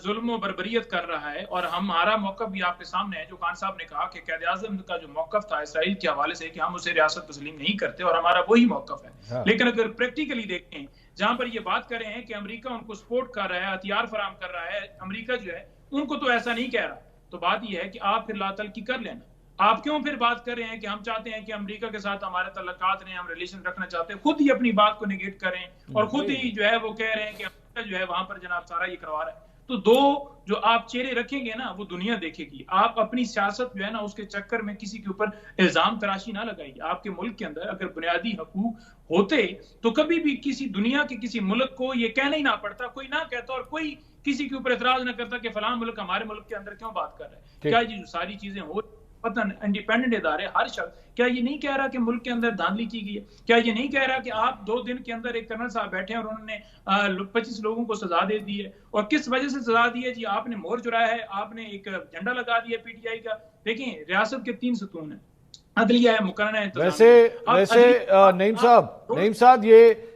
ظلم و بربریت کر رہا ہے، اور ہمارا موقف بھی آپ کے سامنے ہے، جو خان صاحب نے کہا کہ قائد اعظم کا جو موقف تھا اسرائیل کے حوالے سے کہ ہم اسے ریاست تسلیم نہیں کرتے، اور ہمارا وہی موقف ہے۔ لیکن اگر پریکٹیکلی دیکھیں جہاں پر یہ بات کر رہے ہیں کہ امریکہ ان کو سپورٹ کر رہا ہے، ہتھیار فراہم کر رہا ہے، امریکہ جو ہے ان کو تو ایسا نہیں کہہ رہا، تو بات یہ ہے کہ آپ پھر لا تلقی کر لینا۔ آپ کیوں پھر بات کر رہے ہیں کہ ہم چاہتے ہیں کہ امریکہ کے ساتھ ہمارے تعلقات رہیں، ہم ریلیشن رکھنا چاہتے ہیں؟ خود ہی اپنی بات کو نیگیٹ کریں، اور خود ہی جو ہے وہ کہہ رہے ہیں کہ امریکہ جو ہے وہاں پر جناب سارا یہ کروا رہا ہے۔ تو دو جو آپ چہرے رکھیں گے نا وہ دنیا دیکھے گی۔ آپ اپنی سیاست جو ہے نا اس کے چکر میں کسی کے اوپر الزام تراشی نہ لگائیے۔ آپ کے ملک کے اندر اگر بنیادی حقوق ہوتے تو کبھی بھی کسی دنیا کے کسی ملک کو یہ کہنا ہی نہ پڑتا، کوئی نہ کہتا، اور کوئی کسی کے اوپر اعتراض نہ کرتا کہ فلاں ملک ہمارے ملک کے اندر کیوں بات کر رہا ہے۔ کیا یہ جو ساری چیزیں ہو وطن انڈیپینڈنٹ ادارے ہر شخص کیا یہ نہیں کہہ رہا کہ ملک کے اندر دھاندلی کی گئی ہے؟ کیا یہ نہیں کہہ رہا کہ آپ 2 دن کے اندر ایک کرنل صاحب بیٹھے ہیں اور انہوں نے 25 لوگوں کو سزا دے دی ہے، اور کس وجہ سے سزا دی ہے؟ جی آپ نے مہر چرایا ہے، آپ نے ایک جھنڈا لگا دیا پی ٹی آئی کا۔ دیکھیں ریاست کے 3 ستون ہیں، عدلیہ ہے، مقننہ انتظامیہ۔ ویسے نعیم صاحب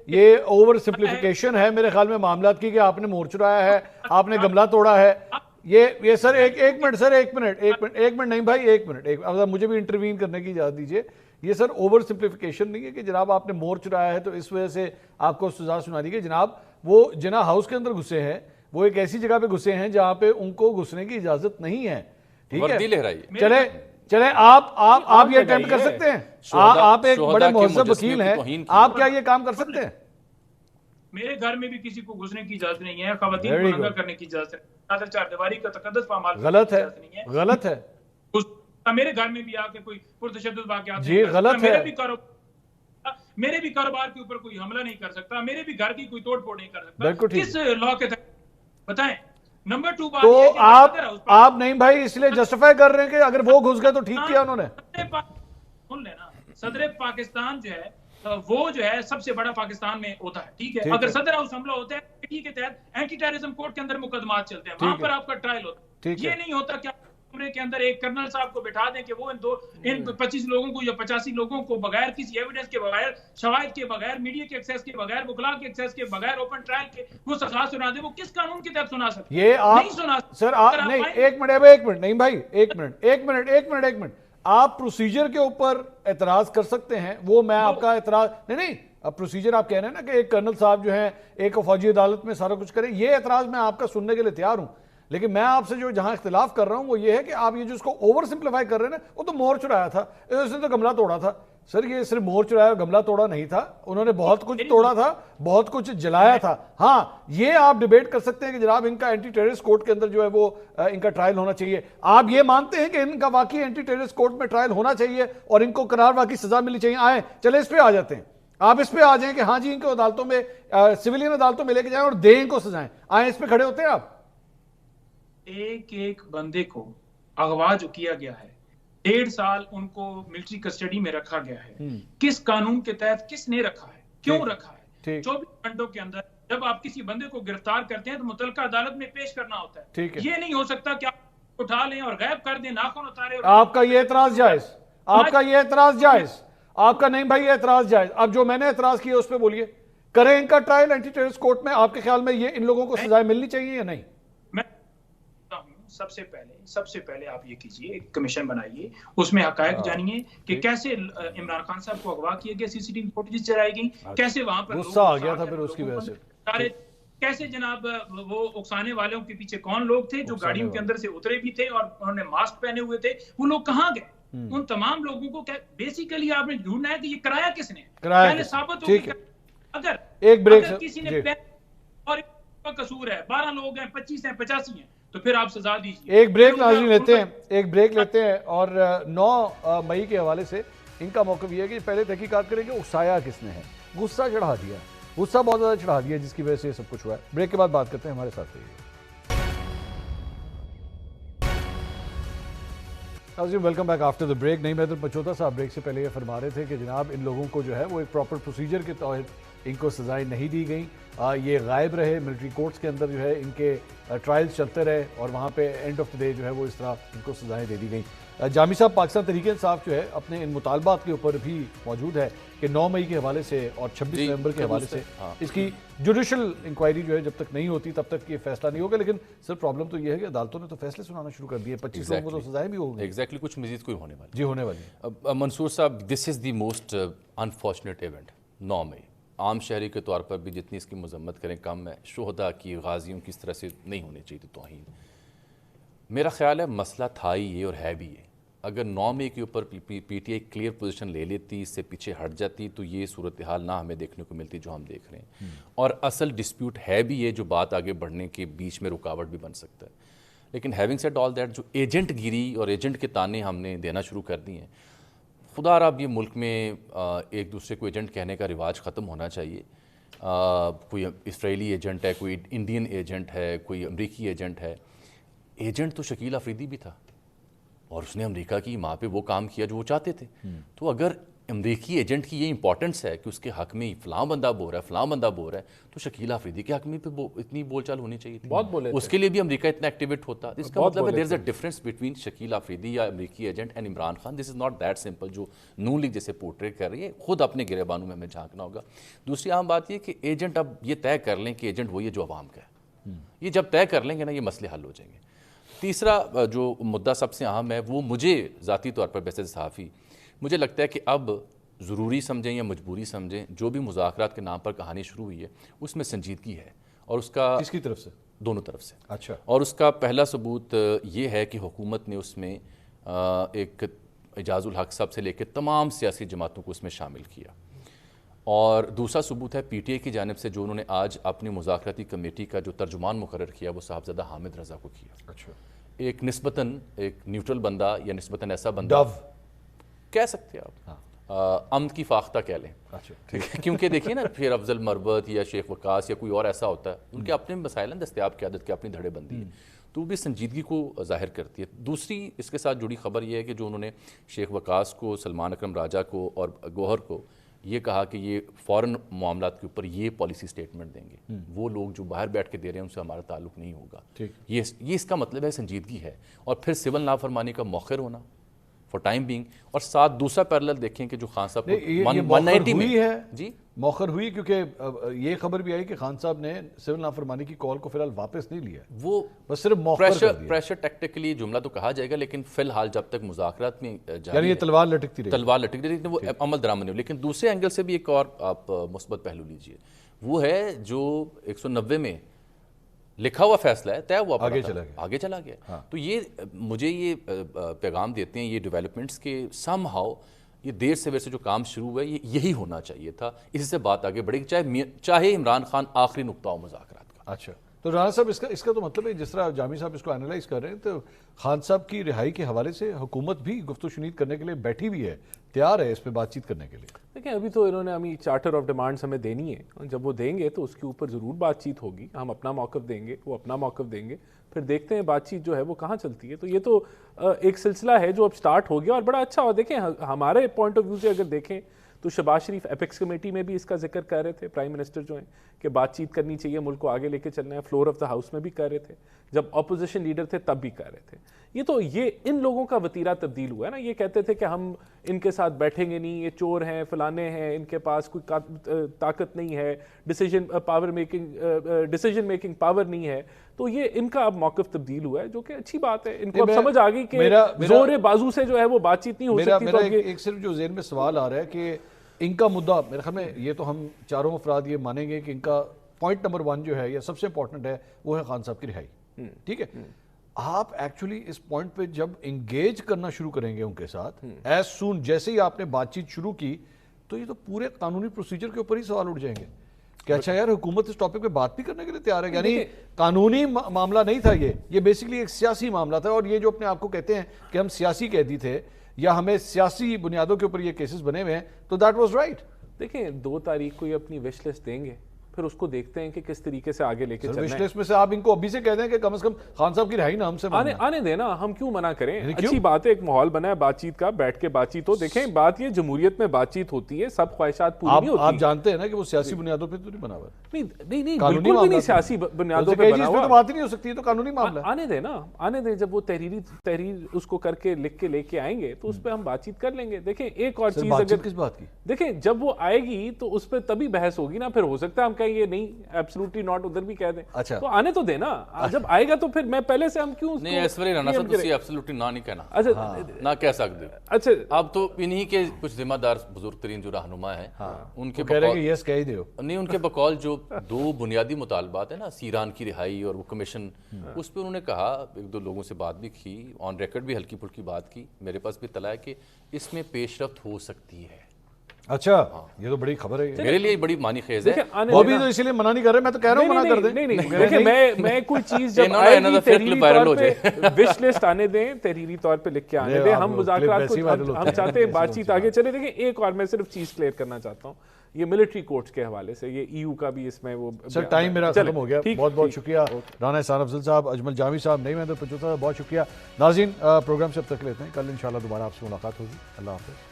یہ اوور سمپلیفیکیشن ہے میرے خیال میں معاملات کی، کہ آپ نے مہر چرایا ہے، آپ نے گملہ توڑا ہے۔ یہ سر ایک منٹ نہیں بھائی، ایک منٹ مجھے بھی انٹروین کرنے کی اجازت دیجیے۔ یہ سر اوور سمپلیفیکیشن نہیں ہے کہ جناب آپ نے مہر چرایا ہے تو اس وجہ سے آپ کو سزا سنا دی گئی۔ جناب وہ جناح ہاؤس کے اندر گھسے ہیں، وہ ایک ایسی جگہ پہ گھسے ہیں جہاں پہ ان کو گھسنے کی اجازت نہیں ہے، ٹھیک ہے؟ چلے آپ یہ اٹیمپٹ کر سکتے ہیں؟ آپ ایک بڑے مہذب وکیل ہیں، آپ کیا یہ کام کر سکتے ہیں؟ میرے گھر میں بھی کسی کو گھسنے کی اجازت نہیں ہے، خواتین کو ننگا کرنے کی اجازت ہے، چار دیواری کا تقدس پامال غلط ہے۔ میرے گھر میں بھی آ کے کوئی پرتشدد واقعات جی غلط ہے، میرے بھی کاروبار کے اوپر کوئی حملہ نہیں کر سکتا، میرے بھی گھر کی کوئی توڑ پھوڑ نہیں کر سکتا، کس لا کے تحت بتائیں؟ نمبر 2 بات تو آپ نہیں بھائی اس لیے جسٹیفائی کر رہے ہیں کہ اگر وہ گھس گئے تو ٹھیک کیا انہوں نے؟ سن لینا، صدر پاکستان جو ہے وہ جو ہے سب سے بڑا پاکستان میں ہوتا ہے، ٹھیک ہے؟ اگر صدر ہاؤس حملہ ہوتا ہے کے تحت اینٹی ٹیررزم کورٹ کے اندر مقدمات چلتے ہیں، وہاں پر آپ کا ٹرائل ہوتا ہے۔ یہ نہیں ہوتا کہ کمرے کے اندر ایک کرنل صاحب کو بٹھا دیں کہ وہ ان 25 لوگوں کو یا 85 لوگوں کو بغیر کسی ایویڈنس کے، بغیر شواہد کے، بغیر میڈیا کے ایکسیس کے، بغیر وکلاء کے ایکسیس کے، بغیر اوپن ٹرائل کے وہ سزا سنا دے۔ وہ کس قانون کے تحت سنا سکتے؟ یہ آپ سر نہیں، ایک منٹ نہیں بھائی، ایک منٹ آپ پروسیجر کے اوپر اعتراض کر سکتے ہیں، وہ میں آپ کا اعتراض نہیں اب پروسیجر آپ کہہ رہے ہیں نا کہ ایک کرنل صاحب جو ہیں ایک فوجی عدالت میں سارا کچھ کریں، یہ اعتراض میں آپ کا سننے کے لیے تیار ہوں، لیکن میں آپ سے جو جہاں اختلاف کر رہا ہوں وہ یہ ہے کہ آپ یہ جو اس کو اوور سمپلیفائی کر رہے ہیں نا، وہ تو مہر چرایا تھا، اس نے تو گملہ توڑا تھا۔ سر یہ صرف مہر چرایا گملہ توڑا نہیں تھا، انہوں نے بہت کچھ توڑا تھا، بہت کچھ جلایا تھا۔ ہاں یہ آپ ڈیبیٹ کر سکتے ہیں کہ جناب ان کا اینٹی ٹیررسٹ کورٹ کے اندر جو ہے وہ ان کا ٹرائل ہونا چاہیے۔ آپ یہ مانتے ہیں کہ ان کا واقعی اینٹی ٹیررسٹ کورٹ میں ٹرائل ہونا چاہیے اور ان کو قرار واقعی سزا ملنی چاہیے؟ آئیں چلے اس پہ آ جاتے ہیں، آپ اس پہ آ جائیں کہ ہاں جی ان کو عدالتوں میں سویلین عدالتوں میں لے کے جائیں اور دیں ان کو سزائیں، آئیں اس پہ کھڑے ہوتے ہیں آپ؟ ایک بندے کو اغوا جو کیا گیا ہے 1.5 سال ان کو ملٹری کسٹڈی میں رکھا گیا ہے، کس قانون کے تحت کس نے رکھا ہے، کیوں رکھا ہے؟ 24 گھنٹوں کے اندر جب آپ کسی بندے کو گرفتار کرتے ہیں تو متعلقہ عدالت میں پیش کرنا ہوتا ہے۔ یہ نہیں ہو سکتا کہ آپ اٹھا لیں اور غائب کر دیں، ناخن اتارے۔ آپ کا یہ اعتراض جائز، آپ کا یہ اعتراض جائز، آپ کا نہیں بھائی یہ اعتراض جائز۔ اب جو میں نے اعتراض کیا اس پہ بولیے، کریں ان کا ٹرائل اینٹی ٹیررسٹ کورٹ میں، آپ کے خیال میں یہ ان لوگوں کو سزائیں ملنی چاہیے یا نہیں؟ سب سے پہلے آپ یہ کیجئے، ایک کمیشن بنائیے، اس میں حقائق جانیے کہ کیسے عمران خان صاحب کو اغوا کیا گیا، سی سی ٹی وی فوٹیج چلائی گئی، کیسے وہاں پر غصہ آ گیا تھا پھر اس کی وجہ سے، کیسے جناب وہ اکسانے والوں کے پیچھے کون لوگ تھے جو گاڑیوں کے اندر سے اترے بھی تھے اور انہوں نے ماسک پہنے ہوئے تھے, وہ لوگ کہاں گئے؟ ان تمام لوگوں کو بیسیکلی آپ نے ڈھونڈنا ہے کہ یہ کرایا کس نے, پہلے ثابت ہو کہ اگر کسی نے اور قصور ہے, 12 لوگ ہیں, 25 ہیں, 85 ہیں, تو پھر آپ سزا دیجیے. ایک بریک ناظرین لیتے ہیں اور 9 مئی کے حوالے سے ان کا موقف یہ ہے کہ پہلے تحقیقات کریں کہ اکسایا کس نے ہے, غصہ چڑھا دیا, غصہ بہت زیادہ چڑھا دیا جس کی وجہ سے یہ سب کچھ ہوا ہے. بریک کے بعد بات کرتے ہیں, ہمارے ساتھ رہیے. Welcome back after the break. نہیں مہدر پچوتا صاحب بریک سے پہلے یہ فرما رہے تھے کہ جناب ان لوگوں کو جو ہے وہ ایک پراپر پروسیجر کے تحت ان کو سزائیں نہیں دی گئیں, یہ غائب رہے ملٹری کورٹس کے اندر, جو ہے ان کے ٹرائلز چلتے رہے اور وہاں پہ اینڈ آف دا ڈے جو ہے وہ اس طرح ان کو سزائیں دے دی گئیں. جامی صاحب, پاکستان تحریک انصاف جو ہے اپنے ان مطالبات کے اوپر بھی موجود ہے کہ 9 مئی کے حوالے سے اور 26 نومبر کے حوالے سے اس کی جوڈیشل انکوائری جو ہے جب تک نہیں ہوتی تب تک یہ فیصلہ نہیں ہوگا. لیکن سر پرابلم تو یہ ہے کہ عدالتوں نے تو فیصلے سنانا شروع کر دیے, 25 لوگوں کو تو سزائیں بھی ہوگی. ایگزیکٹلی, کچھ مزید کوئی ہونے والی جی ہونے والی. منصور صاحب, دس از دی موسٹ انفارچونیٹ ایونٹ. 9 مئی عام شہری کے طور پر بھی جتنی اس کی مذمت کریں کم ہے. شہداء کی, غازیوں کی اس طرح سے نہیں ہونی چاہیے توہین. میرا خیال ہے مسئلہ تھا ہی یہ اور ہے بھی یہ. اگر 9 مئی کے اوپر P T I clear position لے لیتی, اس سے پیچھے ہٹ جاتی, تو یہ صورتحال نہ ہمیں دیکھنے کو ملتی جو ہم دیکھ رہے ہیں. اور اصل ڈسپیوٹ ہے بھی یہ جو بات آگے بڑھنے کے بیچ میں رکاوٹ بھی بن سکتا ہے. لیکن ہیونگ سیڈ آل دیٹ, جو ایجنٹ گیری اور ایجنٹ کے تانے ہم نے دینا شروع کر دی ہیں, خدا رب یہ ملک میں ایک دوسرے کو ایجنٹ کہنے کا رواج ختم ہونا چاہیے. کوئی اسرائیلی ایجنٹ ہے, کوئی انڈین ایجنٹ ہے, کوئی امریکی ایجنٹ ہے. ایجنٹ تو شکیل آفریدی بھی تھا اور اس نے امریکہ کی ماں پہ وہ کام کیا جو وہ چاہتے تھے. تو اگر امریکی ایجنٹ کی یہ امپورٹنس ہے کہ اس کے حق میں فلاں بندہ بول رہا ہے, فلاں بندہ بول رہا ہے, تو شکیل آفریدی کے حق میں اتنی بول چال ہونی چاہیے تھی. بہت بولے اس کے لیے بھی امریکہ اتنا ایکٹیویٹ ہوتا. اس کا مطلب ہے there is a difference between Shakeel Afridi یا امریکی agent and Imran Khan. This is not that simple جو نون لیگ جیسے پورٹریٹ کر رہی ہے. خود اپنے گریبانوں میں ہمیں جھانکنا ہوگا. دوسری عام بات یہ کہ ایجنٹ اب یہ طے کر لیں کہ ایجنٹ وہی ہے جو عوام کا ہے. یہ جب طے کر لیں گے نا, یہ مسئلے حل ہو جائیں گے. تیسرا جو مدعا سب سے اہم ہے, وہ مجھے ذاتی طور پر ویسے صحافی مجھے لگتا ہے کہ اب ضروری سمجھیں یا مجبوری سمجھیں, جو بھی مذاکرات کے نام پر کہانی شروع ہوئی ہے اس میں سنجیدگی ہے. اور اس کا کس کی طرف سے؟ دونوں طرف سے. اچھا. اور اس کا پہلا ثبوت یہ ہے کہ حکومت نے اس میں ایک اعجاز الحق صاحب سے لے کے تمام سیاسی جماعتوں کو اس میں شامل کیا. اور دوسرا ثبوت ہے پی ٹی آئی کی جانب سے جو انہوں نے آج اپنی مذاکراتی کمیٹی کا جو ترجمان مقرر کیا وہ صاحبزادہ حامد رضا کو کیا. اچھا. ایک نسبتاً ایک نیوٹرل بندہ یا نسبتاً ایسا بندہ کہہ سکتے ہیں آپ, امن کی فاختہ کہہ لیں. کیونکہ دیکھیے نا, پھر افضل مربت یا شیخ وقاص یا کوئی اور ایسا ہوتا ہے, ان کے اپنے مسائل ہیں, دستیاب قیادت کے اپنی دھڑے بندی ہے, تو وہ بھی سنجیدگی کو ظاہر کرتی ہے. دوسری اس کے ساتھ جڑی خبر یہ ہے کہ جو انہوں نے شیخ وقاص کو, سلمان اکرم راجہ کو اور گوہر کو یہ کہا کہ یہ فوراً معاملات کے اوپر یہ پالیسی سٹیٹمنٹ دیں گے, وہ لوگ جو باہر بیٹھ کے دے رہے ہیں ان سے ہمارا تعلق نہیں ہوگا. یہ اس کا مطلب ہے سنجیدگی ہے. اور پھر سول نافرمانی کا مؤخر ہونا فار ٹائم بینگ. اور ساتھ دوسرا پیرلل دیکھیں کہ جو خان صاحب کو 190 میں جی موخر ہوئی, کیونکہ یہ خبر بھی آئی کہ خان صاحب نے سول نافرمانی کی کال کو فی الحال واپس نہیں لیا. وہ بس صرف پریشر ٹیکٹیکلی جملہ تو کہا جائے گا, لیکن فی الحال جب تک مذاکرات میں یعنی یہ تلوار لٹکتی رہی, لیکن وہ عمل درآمد نہیں ہو. لیکن دوسرے اینگل سے بھی ایک اور آپ مثبت پہلو لیجئے, وہ ہے جو 190 میں لکھا ہوا فیصلہ ہے, طے ہوا, آگے چلا گیا. تو یہ مجھے یہ پیغام دیتے ہیں یہ ڈیولپمنٹس کے سم ہاؤ یہ دیر سے ویسے جو کام شروع ہوا ہے یہی ہونا چاہیے تھا. اسی سے بات آگے بڑھے گی, چاہے عمران خان آخری نقطہ ہو مذاکرات کا. اچھا. تو رانا صاحب اس کا تو مطلب ہے جس طرح جامی صاحب اس کو انالائز کر رہے ہیں, تو خان صاحب کی رہائی کے حوالے سے حکومت بھی گفت و شنید کرنے کے لیے بیٹھی ہوئی ہے, تیار ہے اس پہ بات چیت کرنے کے لیے. دیکھیں ابھی تو انہوں نے ہمیں چارٹر آف ڈیمانڈز ہمیں دینی ہے, جب وہ دیں گے تو اس کے اوپر ضرور بات چیت ہوگی. ہم اپنا موقف دیں گے, وہ اپنا موقف دیں گے, پھر دیکھتے ہیں بات چیت جو ہے وہ کہاں چلتی ہے. تو یہ تو ایک سلسلہ ہے جو اب سٹارٹ ہو گیا اور بڑا اچھا ہو. دیکھیں ہمارے پوائنٹ آف ویو سے اگر دیکھیں تو شہباز شریف ایپیکس کمیٹی میں بھی اس کا ذکر کر رہے تھے, پرائم منسٹر جو ہیں, کہ بات چیت کرنی چاہیے, ملک کو آگے لے کے چلنا ہے. فلور آف دا ہاؤس میں بھی کر رہے تھے, جب اپوزیشن لیڈر تھے تب بھی کر رہے تھے. یہ ان لوگوں کا وتیرہ تبدیل ہوا ہے نا. یہ کہتے تھے کہ ہم ان کے ساتھ بیٹھیں گے نہیں, یہ چور ہیں, فلانے ہیں, ان کے پاس کوئی طاقت نہیں ہے, ڈیسیجن میکنگ پاور نہیں ہے. تو یہ ان کا اب موقف تبدیل ہوا ہے, جو کہ اچھی بات ہے. ان کو اب سمجھ آ گئی کہ زور بازو سے جو ہے وہ بات چیت نہیں ہو سکتی. میرا ایک صرف جو ذہن میں سوال آ رہا ہے کہ ان کا مدعا, میرے خیال میں یہ تو ہم چاروں افراد یہ مانیں گے کہ ان کا پوائنٹ نمبر 1 جو ہے یا سب سے امپورٹنٹ ہے وہ ہے خان صاحب کی رہائی. ٹھیک ہے, آپ ایکچولی اس پوائنٹ پہ جب انگیج کرنا شروع کریں گے ان کے ساتھ, ایز سون جیسے ہی آپ نے بات چیت شروع کی, تو یہ تو پورے قانونی پروسیجر کے اوپر ہی سوال اٹھ جائیں گے کہ اچھا یار حکومت اس ٹاپک پہ بات بھی کرنے کے لیے تیار ہے. یعنی قانونی معاملہ نہیں تھا یہ بیسیکلی ایک سیاسی معاملہ تھا. اور یہ جو اپنے آپ کو کہتے ہیں کہ ہم سیاسی قیدی تھے یا ہمیں سیاسی بنیادوں کے اوپر یہ کیسز بنے ہوئے ہیں, تو دیٹ واز رائٹ. دیکھیں 2 تاریخ کو یہ اپنی وش لسٹ دیں گے, پھر اس کو دیکھتے ہیں کہ کس طریقے سے آگے لے کے چلنا ہے. وش لسٹ میں سے آپ ان کو ابھی سے کہہ دیں کہ کم از کم خان صاحب کی رہائی نہ ہم سے آنے دینا, ہم کیوں منع کریں؟ اچھی بات ہے, ایک ماحول بنا ہے بات چیت کا, بیٹھ کے بات چیت ہو. دیکھیں بات یہ جمہوریت میں بات چیت ہوتی ہے, سب خواہشات پوری نہیں ہوتی. آپ جانتے ہیں نا کہ وہ سیاسی بنیادوں پہ تو نہیں بنا ہوا ہے. نہیں بالکل بھی نہیں سیاسی بنیادوں پہ بنا ہوا. تو بات ہی نہیں ہو سکتی, تو قانونی معاملہ ہے. آنے دیں نا, آنے دیں. جب وہ تحریر اس کو کر کے لکھ کے لے کے آئیں گے تو اس پہ ہم بات چیت کر لیں گے. دیکھیں ایک اور چیز, اگر کس بات کی, دیکھیں جب وہ آئے گی تو اس پہ تبھی بحث ہوگی نا. پھر ہو سکتا ہے ہم کہیں یہ نہیں ایبسولوٹلی ناٹ ادھر بھی کہہ دیں. اچھا تو آنے تو دینا, جب آئے گا تو پھر میں پہلے سے ہم کیوں نہیں ایسوری رانا صاحب تسی ایبسولوٹلی نہ نہیں کہنا, اچھا نہ کہہ سکتے. اچھا اب تو انہی کے کچھ ذمہ دار بزرگ ترین جو رہنما ہیں ان کے کہہ رہے ہیں کہ یس کہہ ہی دیو. نہیں, ان کے بقول جو 2 بنیادی مطالبات ہیں نا, سیران کی رہائی اور وہ کمیشن, اس پہ انہوں نے کہا, 1-2 لوگوں سے بات بھی کی, آن ریکارڈ بھی ہلکی پھلکی بات کی, میرے پاس بھی اطلاع ہے کہ اس میں پیش رفت ہو سکتی ہے. اچھا یہ تو بڑی خبر ہے, میرے لیے بڑی معنی خیز ہے. وہ بھی تو اسی لیے منع نہیں کر رہے, میں تو کہہ رہا ہوں منع کر دیں. نہیں دیکھیں میں کوئی چیز جب آئے گی تحریری طور پہ وش لسٹ آنے دیں, تحریری طور پہ لکھ کے آنے دیں. ہم مذاکرات کو ہم چاہتے ہیں بات چیت آگے چلے. دیکھیں ایک اور میں صرف چیز کلیئر کرنا چاہتا ہوں, یہ ملٹری کورٹس کے حوالے سے, یہ EU کا بھی اس میں وہ سر ٹائم میرا ختم ہو گیا. بہت بہت شکریہ رانا احسان افضل صاحب, اجمل جامی صاحب, نہیں میں تو پچھوتا, بہت شکریہ. ناظرین پروگرام سے اب تک لیتے ہیں, کل انشاءاللہ دوبارہ آپ سے ملاقات ہوگی. اللہ حافظ.